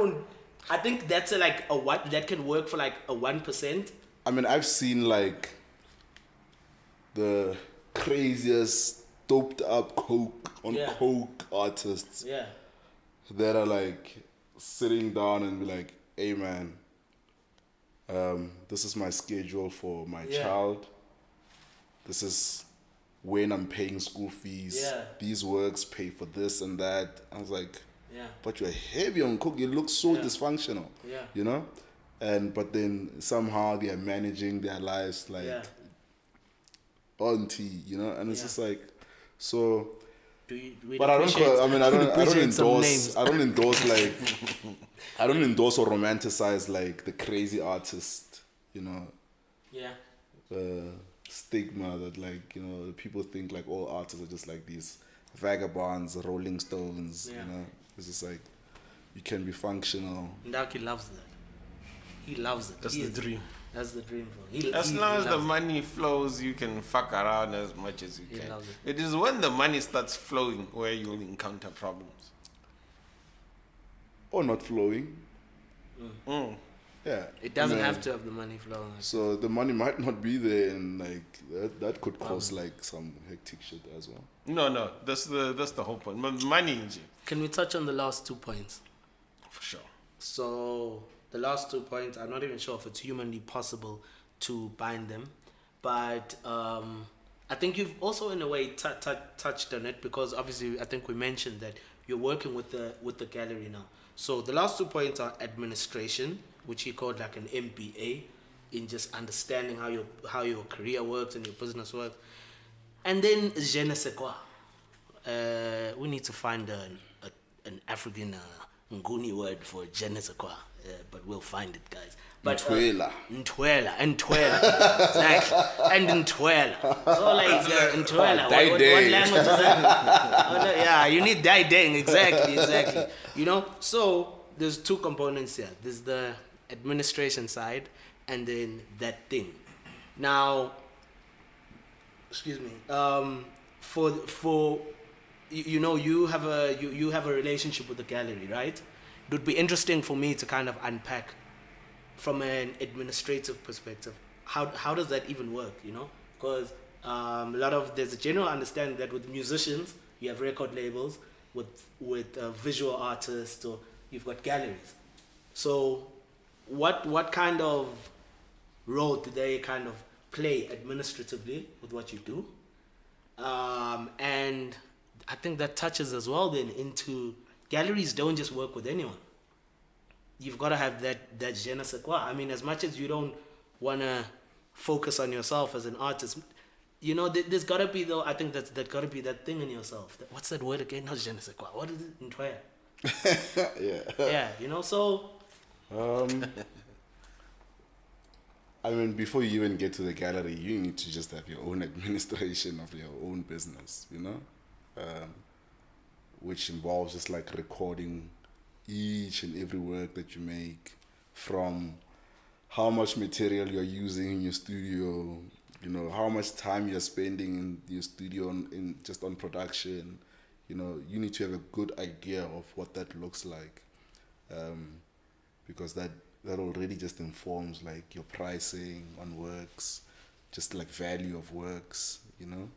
think that's that can work for like a 1%. I mean, I've seen like the craziest doped up coke artists. Yeah. That are like sitting down and be like, hey man, this is my schedule for my child. This is when I'm paying school fees. Yeah. These works pay for this and that. I was like, Yeah. but you're heavy on coke. You look so dysfunctional. Yeah. But then somehow they are managing their lives like on T, and it's just like, so. But I don't endorse or romanticize like the crazy artist, Yeah. Stigma that like, people think like all artists are just like these vagabonds, Rolling Stones, It's just like, you can be functional. Ndaki loves that. He loves it. That's the dream. That's the dream for him. As long as the money flows, you can fuck around as much as you can. It is when the money starts flowing where you'll encounter problems. Or not flowing. Yeah. It doesn't have to have the money flowing. So the money might not be there, and like that could cause like some hectic shit as well. No, that's the whole point. Money. Can we touch on the last 2 points? For sure. So the last 2 points, I'm not even sure if it's humanly possible to bind them, but I think you've also in a way touched on it, because obviously I think we mentioned that you're working with the gallery now. So the last 2 points are administration, which he called like an MBA, in just understanding how your career works and your business works, and then je ne sais quoi. We need to find an African Nguni word for je ne sais quoi. But we'll find it, guys. But Ntwela, exactly, and Ntwela. So like Ntwela, what language is that? Yeah, you need Dai Deng, exactly. So there's 2 components here. There's the administration side, and then that thing. Now, excuse me. For you know, you have a relationship with the gallery, right? It would be interesting for me to kind of unpack from an administrative perspective. How does that even work? You know, because there's a general understanding that with musicians you have record labels, with visual artists, or you've got galleries. So what kind of role do they kind of play administratively with what you do? And I think that touches as well then into galleries don't just work with anyone. You've got to have that je ne sais quoi. I mean, as much as you don't want to focus on yourself as an artist, you know, there's got to be, though, I think there's got to be that thing in yourself. What's that word again? Not je ne sais quoi. What is it in Twitter? Yeah. Yeah, you know, so... I mean, before you even get to the gallery, you need to just have your own administration of your own business, you know? Which involves just like recording each and every work that you make, from how much material you're using in your studio, you know, how much time you're spending in your studio in just on production. You know, you need to have a good idea of what that looks like, because that already just informs like your pricing on works, just like value of works, you know.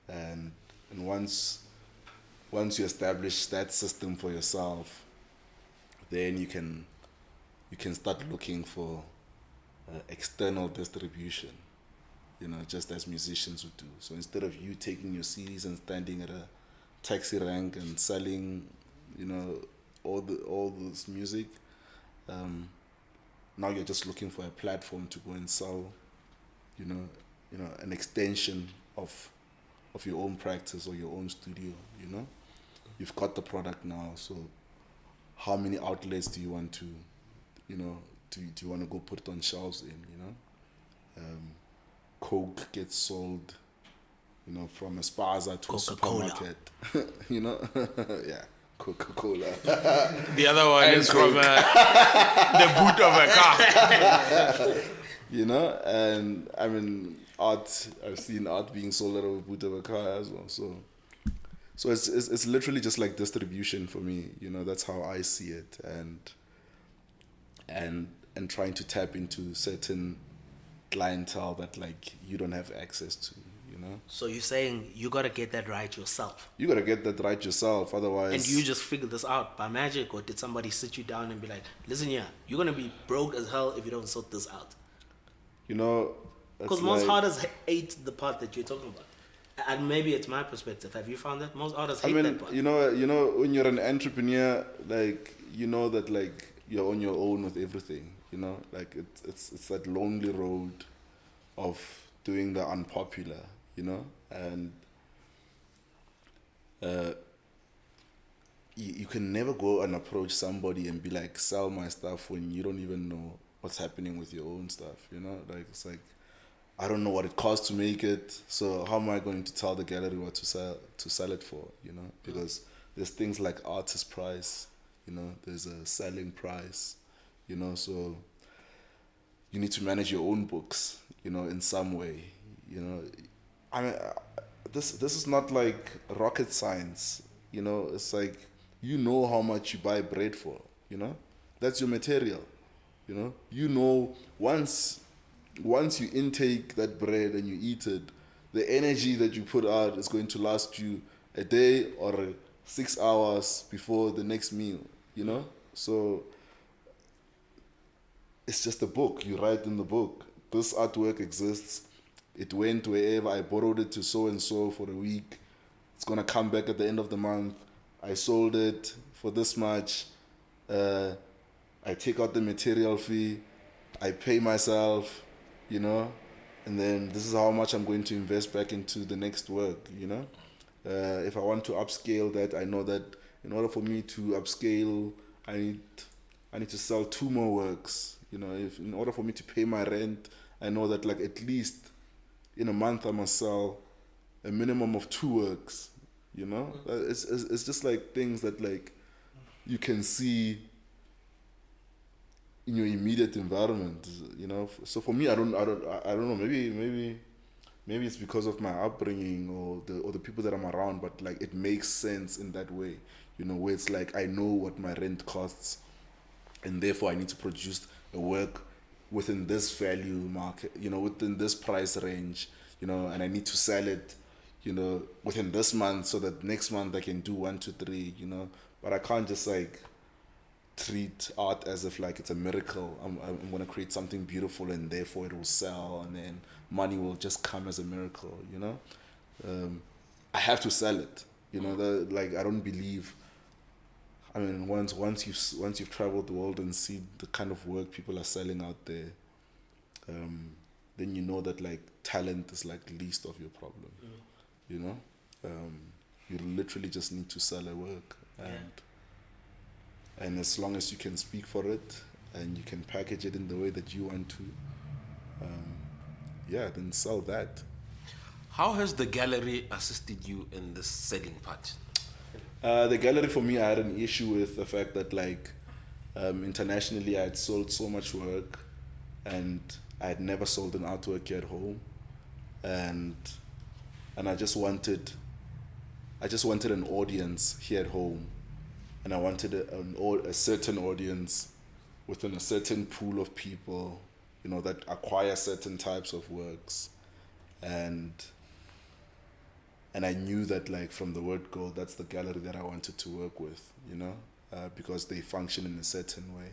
And once you establish that system for yourself, then you can start looking for external distribution, you know, just as musicians would do. So instead of you taking your CDs and standing at a taxi rank and selling, you know, all this music, now you're just looking for a platform to go and sell, you know, an extension of your own practice or your own studio, you know. You've got the product now, so how many outlets do you want to, you know, do you want to go put it on shelves in, you know? Coke gets sold, you know, from a spaza to Coca-Cola. a supermarket, you know? Yeah, Coca-Cola. The other one is from the boot of a car. You know, and I mean, art, I've seen art being sold out of a boot of a car as well, so it's literally just like distribution for me, you know. That's how I see it, and trying to tap into certain clientele that like you don't have access to, you know. So you're saying you got to get that right yourself. You got to get that right yourself, otherwise... And you just figured this out by magic, or did somebody sit you down and be like, listen here, you're going to be broke as hell if you don't sort this out? You know... Because most artists hate the part that you're talking about. And maybe it's my perspective. Have you found that? Most artists hate that part. You know, when you're an entrepreneur, like, you know that, like, you're on your own with everything, you know? Like, it's that lonely road of doing the unpopular, you know? And you can never go and approach somebody and be like, sell my stuff, when you don't even know what's happening with your own stuff, you know? Like, it's like, I don't know what it costs to make it, so how am I going to tell the gallery what to sell it for, you know? Because there's things like artist price, you know, there's a selling price, you know, so you need to manage your own books, you know, in some way, you know. I mean, this is not like rocket science, you know. It's like, you know how much you buy bread for, you know? That's your material, you know? You know, once you intake that bread and you eat it, the energy that you put out is going to last you a day or 6 hours before the next meal, you know? So it's just a book. You write in the book, this artwork exists. It went wherever. I borrowed it to so-and-so for a week. It's going to come back at the end of the month. I sold it for this much. I take out the material fee. I pay myself, you know, and then this is how much I'm going to invest back into the next work, you know. If I want to upscale that, I know that in order for me to upscale, I need to sell 2 more works, you know. If in order for me to pay my rent, I know that like at least in a month I must sell a minimum of 2 works, you know. It's just like things that like you can see in your immediate environment, you know. So for me, I don't know. Maybe maybe it's because of my upbringing or the people that I'm around, but like it makes sense in that way, you know, where it's like I know what my rent costs, and therefore I need to produce a work within this value market, you know, within this price range, you know, and I need to sell it, you know, within this month so that next month I can do 1, 2, 3, you know. But I can't just like treat art as if like it's a miracle. I'm gonna create something beautiful and therefore it will sell and then money will just come as a miracle, you know. I have to sell it, you know. Like I don't believe. I mean, once you've traveled the world and see the kind of work people are selling out there, then you know that like talent is like the least of your problem. You know, you literally just need to sell a work, and as long as you can speak for it and you can package it in the way that you want to, then sell that. How has the gallery assisted you in the selling part? The gallery, for me, I had an issue with the fact that like internationally I had sold so much work and I had never sold an artwork here at home, and I just wanted an audience here at home, and I wanted a certain audience within a certain pool of people, you know, that acquire certain types of works, and I knew that like from the word go, that's the gallery that I wanted to work with, you know, because they function in a certain way,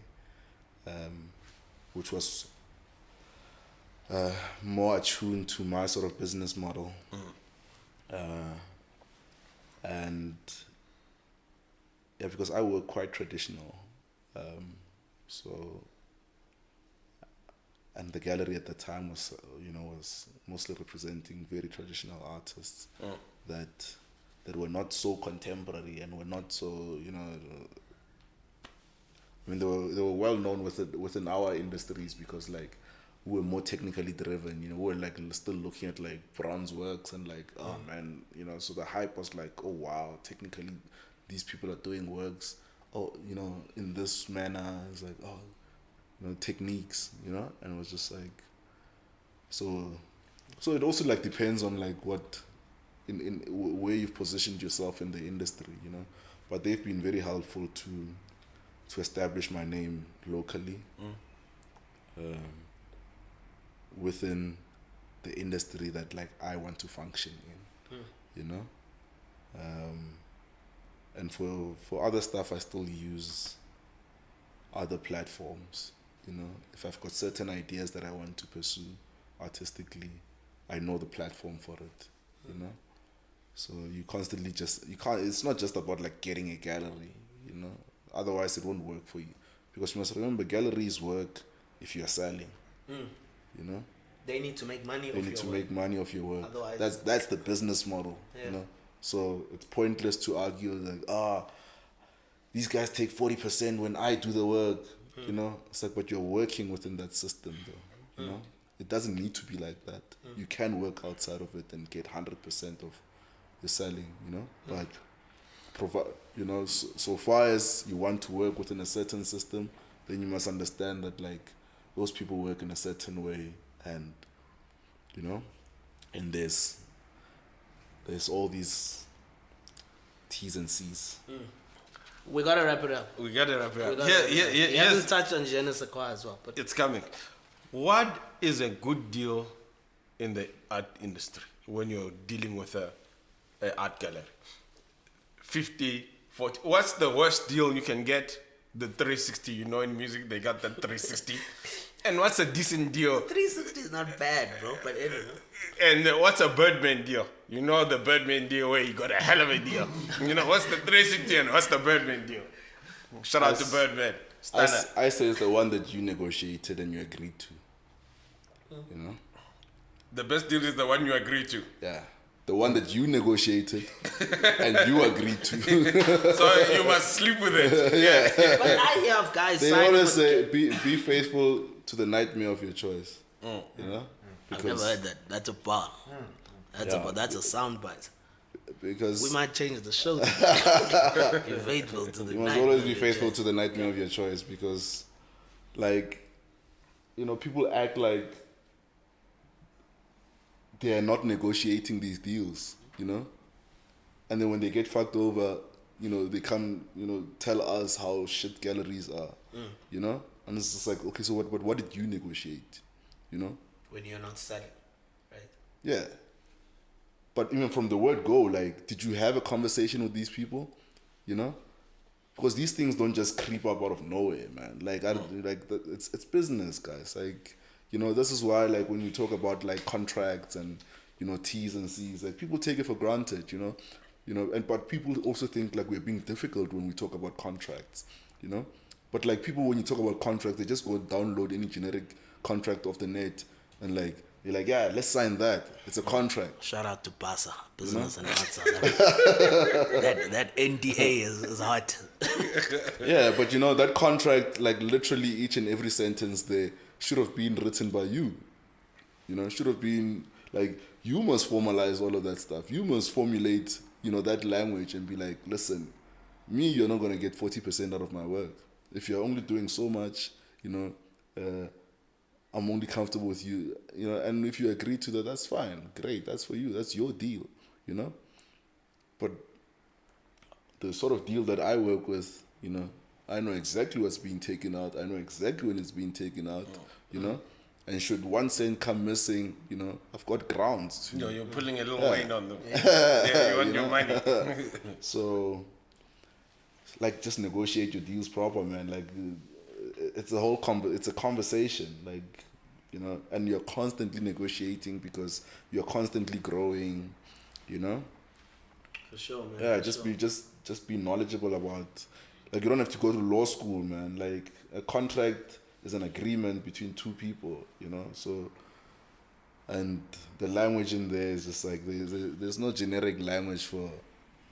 which was more attuned to my sort of business model. And yeah, because I work quite traditional, and the gallery at the time was mostly representing very traditional artists that were not so contemporary and were not so, you know, I mean, they were well known within our industries because like we were more technically driven, you know, we were like still looking at like bronze works and like, oh man, you know, so the hype was like, oh wow, technically these people are doing works, oh, you know, in this manner. It's like, oh, you know, techniques, you know, and it was just like, so it also like depends on like what, in where you've positioned yourself in the industry, you know, but they've been very helpful to establish my name locally. Within the industry that like I want to function in, you know, and for other stuff I still use other platforms, you know. If I've got certain ideas that I want to pursue artistically, I know the platform for it, you know. So you constantly it's not just about like getting a gallery, you know, otherwise it won't work for you, because you must remember galleries work if you are selling. You know, they need to make money. Make money off your work. Otherwise, that's the business model. You know, so it's pointless to argue like, these guys take 40% when I do the work. You know, it's like, but you're working within that system, though. You know, it doesn't need to be like that. You can work outside of it and get 100% of your selling. You know, but you know, so far as you want to work within a certain system, then you must understand that like those people work in a certain way, and you know, and there's all these T's and C's. We gotta wrap it up. We gotta wrap it up. You haven't touched on Je ne sais quoi as well, but it's coming. What is a good deal in the art industry when you're dealing with a art gallery? 50, 40. What's the worst deal you can get? The 360, you know, in music they got the 360. And what's a decent deal? 360 is not bad, bro, but anyway. And what's a Birdman deal? You know the Birdman deal where you got a hell of a deal. You know, what's the 360 and what's the Birdman deal? Shout out to Birdman. I say it's the one that you negotiated and you agreed to. You know? The best deal is the one you agreed to. Yeah. The one that you negotiated and you agreed to. So you must sleep with it. Yeah. But I hear of guys they always say be faithful to the nightmare of your choice. You know? I've never heard that. That's a bar. That's a soundbite. Because we might change the show. Be faithful to the. You must always be faithful to the nightmare of your choice, because, like, you know, people act like they are not negotiating these deals, you know? And then when they get fucked over, you know, they come, you know, tell us how shit galleries are, you know? And it's just like, okay, so what did you negotiate, you know? When you're not selling, right? Yeah. But even from the word go, like, did you have a conversation with these people, you know? Because these things don't just creep up out of nowhere, man. Like, it's business, guys. Like, you know, this is why, like, when we talk about like contracts and, you know, T's and C's, like, people take it for granted, you know, but people also think like we're being difficult when we talk about contracts, you know. But like people, when you talk about contracts, they just go download any generic contract off the net and like you're like, yeah, let's sign that. It's a contract. Shout out to Basa, business and arts. that NDA is hot. Yeah, but you know, that contract, like literally each and every sentence there should have been written by you. You know, should have been like, you must formalize all of that stuff. You must formulate, you know, that language and be like, listen, me, you're not going to get 40% out of my work. If you're only doing so much, you know, I'm only comfortable with you, you know, and if you agree to that, that's fine. Great, that's for you. That's your deal, you know. But the sort of deal that I work with, you know, I know exactly what's being taken out. I know exactly when it's being taken out, you know. And should 1 cent come missing, you know, I've got grounds to. No, you're pulling a little weight on them. Yeah, you want your money. So, like, just negotiate your deals proper, man. Like, it's a whole it's a conversation, like, you know, and you're constantly negotiating because you're constantly growing, you know. For sure, man. Yeah, just be knowledgeable about. Like, you don't have to go to law school, man. Like, a contract is an agreement between two people, you know. So, and the language in there is just like there's no generic language for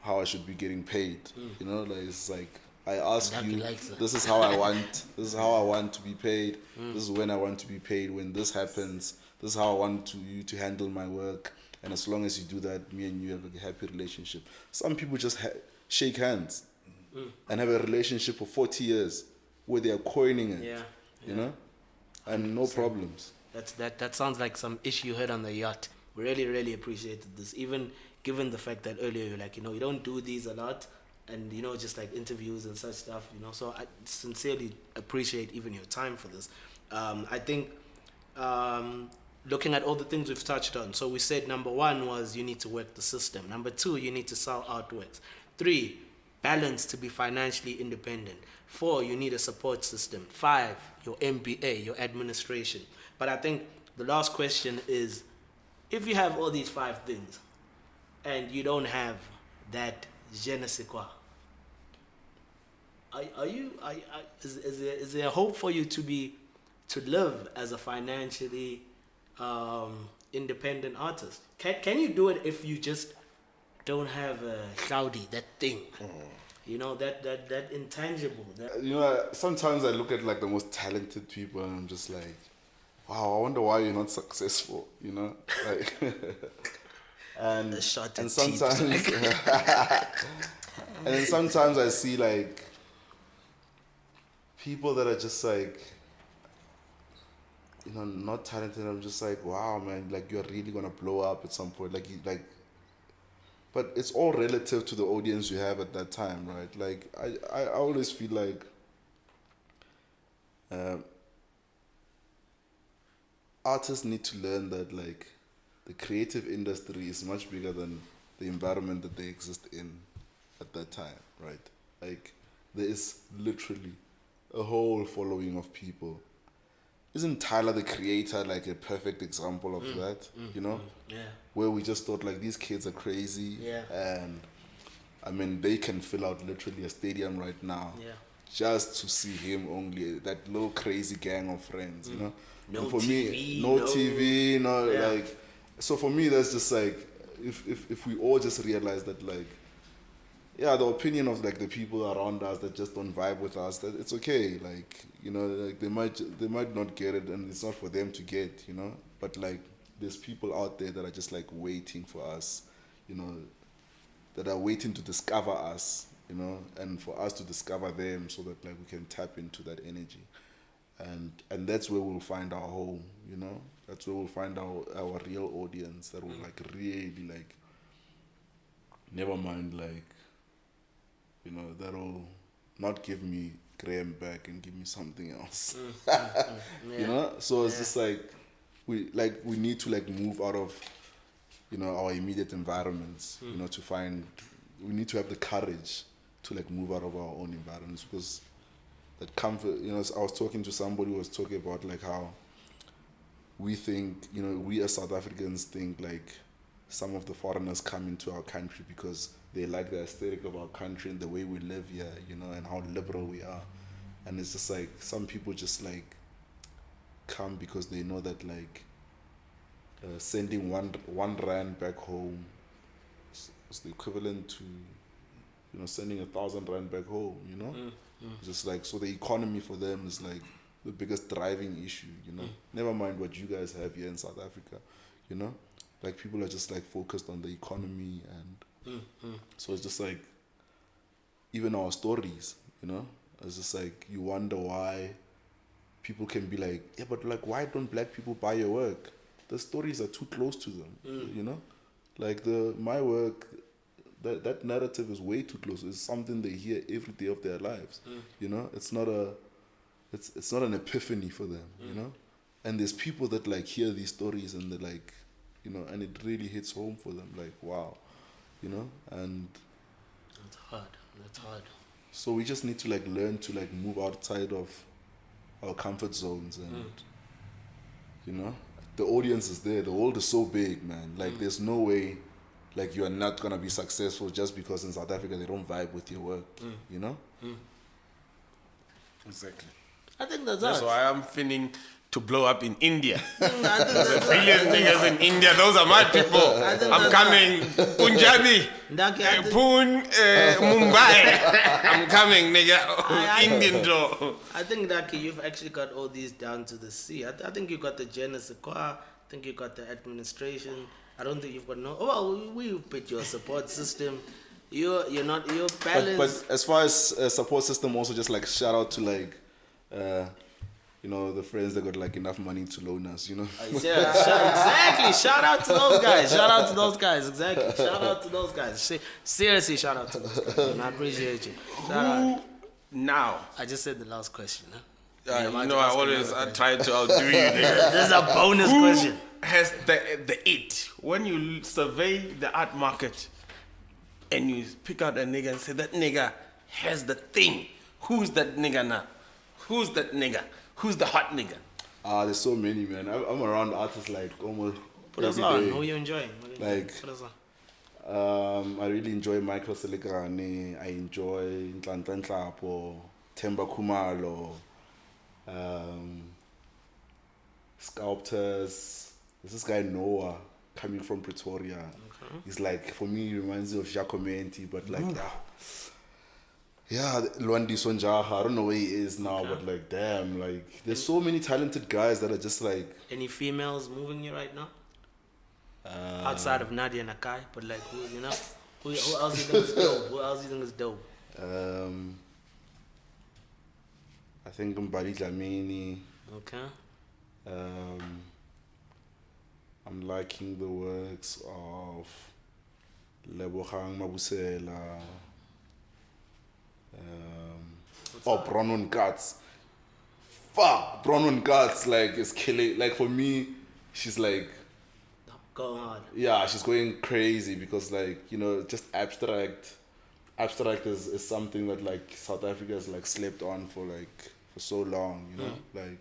how I should be getting paid, you know. Like, it's like, I ask you, this is how I want. This is how I want to be paid. This is when I want to be paid. When this happens, this is how I want you to handle my work. And as long as you do that, me and you have a happy relationship. Some people just shake hands and have a relationship for 40 years where they are coining it. Yeah. You know, and no problems. That sounds like some issue you heard on the yacht. We really appreciated this, even given the fact that earlier you're like, you know, you don't do these a lot. And, you know, just like interviews and such stuff, you know. So I sincerely appreciate even your time for this. I think looking at all the things we've touched on. So we said number 1 was you need to work the system. Number 2, you need to sell artworks. 3, balance to be financially independent. 4, you need a support system. 5, your MBA, your administration. But I think the last question is, if you have all these 5 things and you don't have that je ne sais quoi, is there hope for you to live as a financially independent artist? Can you do it if you just don't have a Saudi, that thing, you know, that intangible? You know, sometimes I look at like the most talented people and I'm just like, wow, I wonder why you're not successful, you know, like. And sometimes and then sometimes I see like people that are just like, you know, not talented. I'm just like, wow, man, like you're really gonna blow up at some point, like but it's all relative to the audience you have at that time, right? Like I always feel like artists need to learn that like the creative industry is much bigger than the environment that they exist in at that time, right? Like, there is literally a whole following of people. Isn't Tyler, the Creator, like a perfect example of that? You know? Yeah. Where we just thought like these kids are crazy. Yeah. And I mean, they can fill out literally a stadium right now. Yeah. Just to see him only, that little crazy gang of friends, you know? No and for TV, me, no TV, no, yeah. like, so for me, that's just like, if we all just realize that, like, yeah, the opinion of like the people around us that just don't vibe with us, that it's okay. Like, you know, like they might not get it, and it's not for them to get, you know. But like, there's people out there that are just like waiting for us, you know, that are waiting to discover us, you know, and for us to discover them, so that like we can tap into that energy. and that's where we'll find our home, you know. That's where we'll find our real audience that will like really like, never mind like, you know, that'll not give me Graham back and give me something else. You know, so it's just like we need to like move out of, you know, our immediate environments, you know, to find, we need to have the courage to like move out of our own environments, because that comfort, you know, I was talking to somebody who was talking about like how we think, you know, we as South Africans think like some of the foreigners come into our country because they like the aesthetic of our country and the way we live here, you know, and how liberal we are. And it's just like some people just like come because they know that like sending one rand back home is the equivalent to, you know, sending 1,000 rand back home, you know. Just like, so the economy for them is like the biggest driving issue, you know. Never mind what you guys have here in South Africa, you know. Like people are just like focused on the economy, and so it's just like even our stories, you know. It's just like you wonder why people can be like, yeah, but like why don't black people buy your work? The stories are too close to them, you know. Like my work, that narrative is way too close. It's something they hear every day of their lives, you know. It's not an epiphany for them, you know. And there's people that like hear these stories and they're like, you know, and it really hits home for them, like wow, you know. And That's hard. so we just need to like learn to like move outside of our comfort zones, and you know, the audience is there. The world is so big, man. Like there's no way like you are not gonna be successful just because in South Africa they don't vibe with your work, you know. Exactly. I think that's why I'm feeling to blow up in India. There's a billion niggas in India. Those are my people. I'm coming. Punjabi. Pune, Mumbai. I'm coming, nigga. Indian Joe. I think that you've actually got all these down to the sea. I think you got the Genesis Qua. I think you got the administration. I don't think you've got no. Well, we put your support system. You're balanced. But as far as support system, also just like shout out to like, you know, the friends that got like enough money to loan us, you know. Exactly. Shout out to those guys. Exactly. Shout out to those guys. Seriously, shout out to those guys. And I appreciate you. Now. I just said the last question. Huh? I try to outdo you, nigga. This is a bonus question. Has the it, when you survey the art market and you pick out a nigga and say that nigga has the thing, who's that nigga now? Who's that nigga? Who's the hot nigga? There's so many, man. I'm around artists like almost Put us every on. day. Who you enjoying? Like, Put us on. I really enjoy Michael Selikane. I enjoy Nhlanhla Nhlapo, Themba Khumalo, sculptors. There's this guy Noah coming from Pretoria. Okay. He's like, for me, he reminds me of Jacomenti, but like, yeah, Luandi Sonjaha. I don't know where he is now, but like, damn, like, there's so many talented guys that are just like. Any females moving you right now? Outside of Nadia Nakai, but like, who, you know, who else you think is dope? Who else you think is dope? I think Mbali Dlamini. Okay. I'm liking the works of Lebogang Mabusela. Bronwyn Guts. Fuck, Bronwyn Guts like is killing. Like for me, she's like going hard. Yeah, she's going crazy because like, you know, just abstract is something that like South Africa has like slept on for so long, you know, like,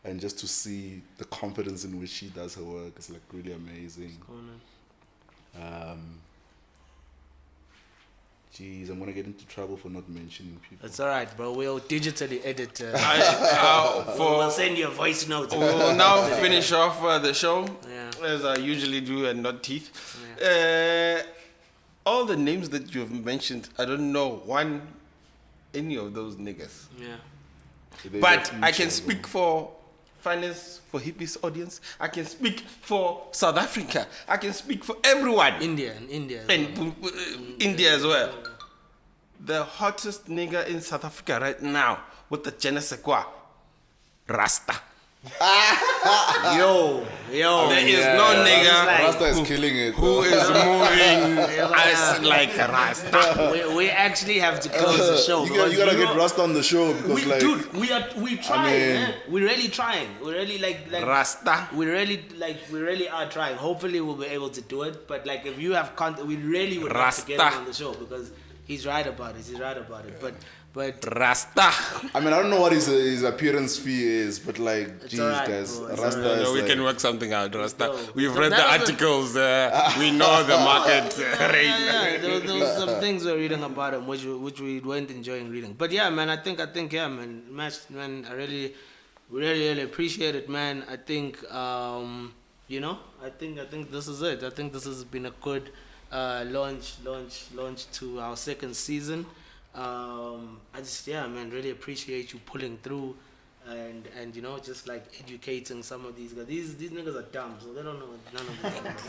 and just to see the confidence in which she does her work is like really amazing. Jeez, I'm gonna get into trouble for not mentioning people. That's alright, bro. We'll digitally edit. We'll send you a voice note. We'll now finish off the show, as I usually do, and not teeth. Yeah. All the names that you've mentioned, I don't know any of those niggas. Yeah. But I can speak for Finance for Hippies audience. I can speak for South Africa. I can speak for everyone. India. India as well. The hottest nigga in South Africa right now with the Genesis Qua Rasta. Yo. There is no nigga Rasta is killing it. who is moving us like a Rasta. We actually have to close the show. You because gotta you get know- Rasta on the show because we trying, mean- man. We're really trying. We're really like Rasta. we really are trying. Hopefully we'll be able to do it. But like if you have content, we really would love to get him Rasta. on the show because he's right about it. But Rasta. I mean, I don't know what his appearance fee is, but like, geez, alright, guys, bro. It's Rasta alright. is No, we like, can work something out, Rasta. No. We've So read the that was a- articles. We know the market rate. yeah, there was some things we're reading about him which we weren't enjoying reading. But yeah, man, I think yeah, man, man, I really appreciate it, man. I think you know, I think this is it. I think this has been a good launch to our second season. I just man, really appreciate you pulling through and you know, just like educating some of these guys. These niggas are dumb, so they don't know none of this.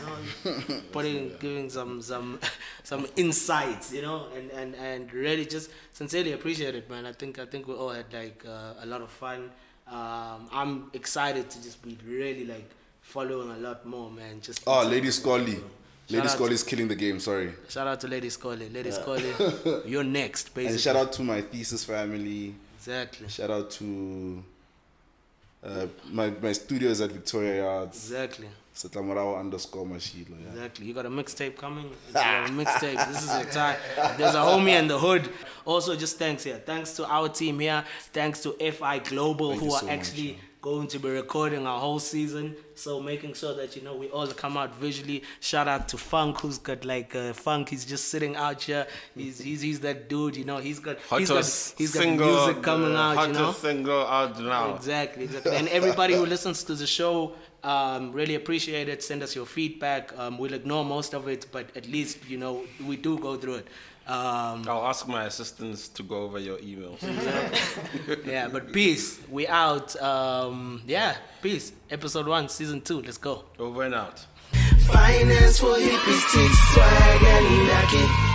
You know, giving some insights, you know, and really just sincerely appreciate it, man. I think we all had like a lot of fun. I'm excited to just be really like following a lot more, man. Just Lady Scully. Lady out Scully is killing the game, sorry. shout out to Lady Scully. Lady Scully, you're next, basically. And shout out to my thesis family. Exactly. Shout out to my studio is at Victoria Yards. Exactly. Satlamarawa _Mashilo. Yeah. Exactly. You got a mixtape coming? You got a mixtape. This is your time. There's a homie in the hood. Also, just thanks here. Thanks to our team here. Thanks to FI Global Thank who you are so actually going to be recording our whole season. So making sure that, you know, we all come out visually. Shout out to Funk, who's got like Funk. He's just sitting out here. He's that dude, you know. He's got music coming out, you know. Hottest single out now. Exactly. And everybody who listens to the show, really appreciate it. Send us your feedback. We'll ignore most of it, but at least, you know, we do go through it. I'll ask my assistants to go over your emails. Yeah, but peace. We out. Peace. Episode 1, season 2. Let's go. Over and out. Finance for hippies, swag and knock it.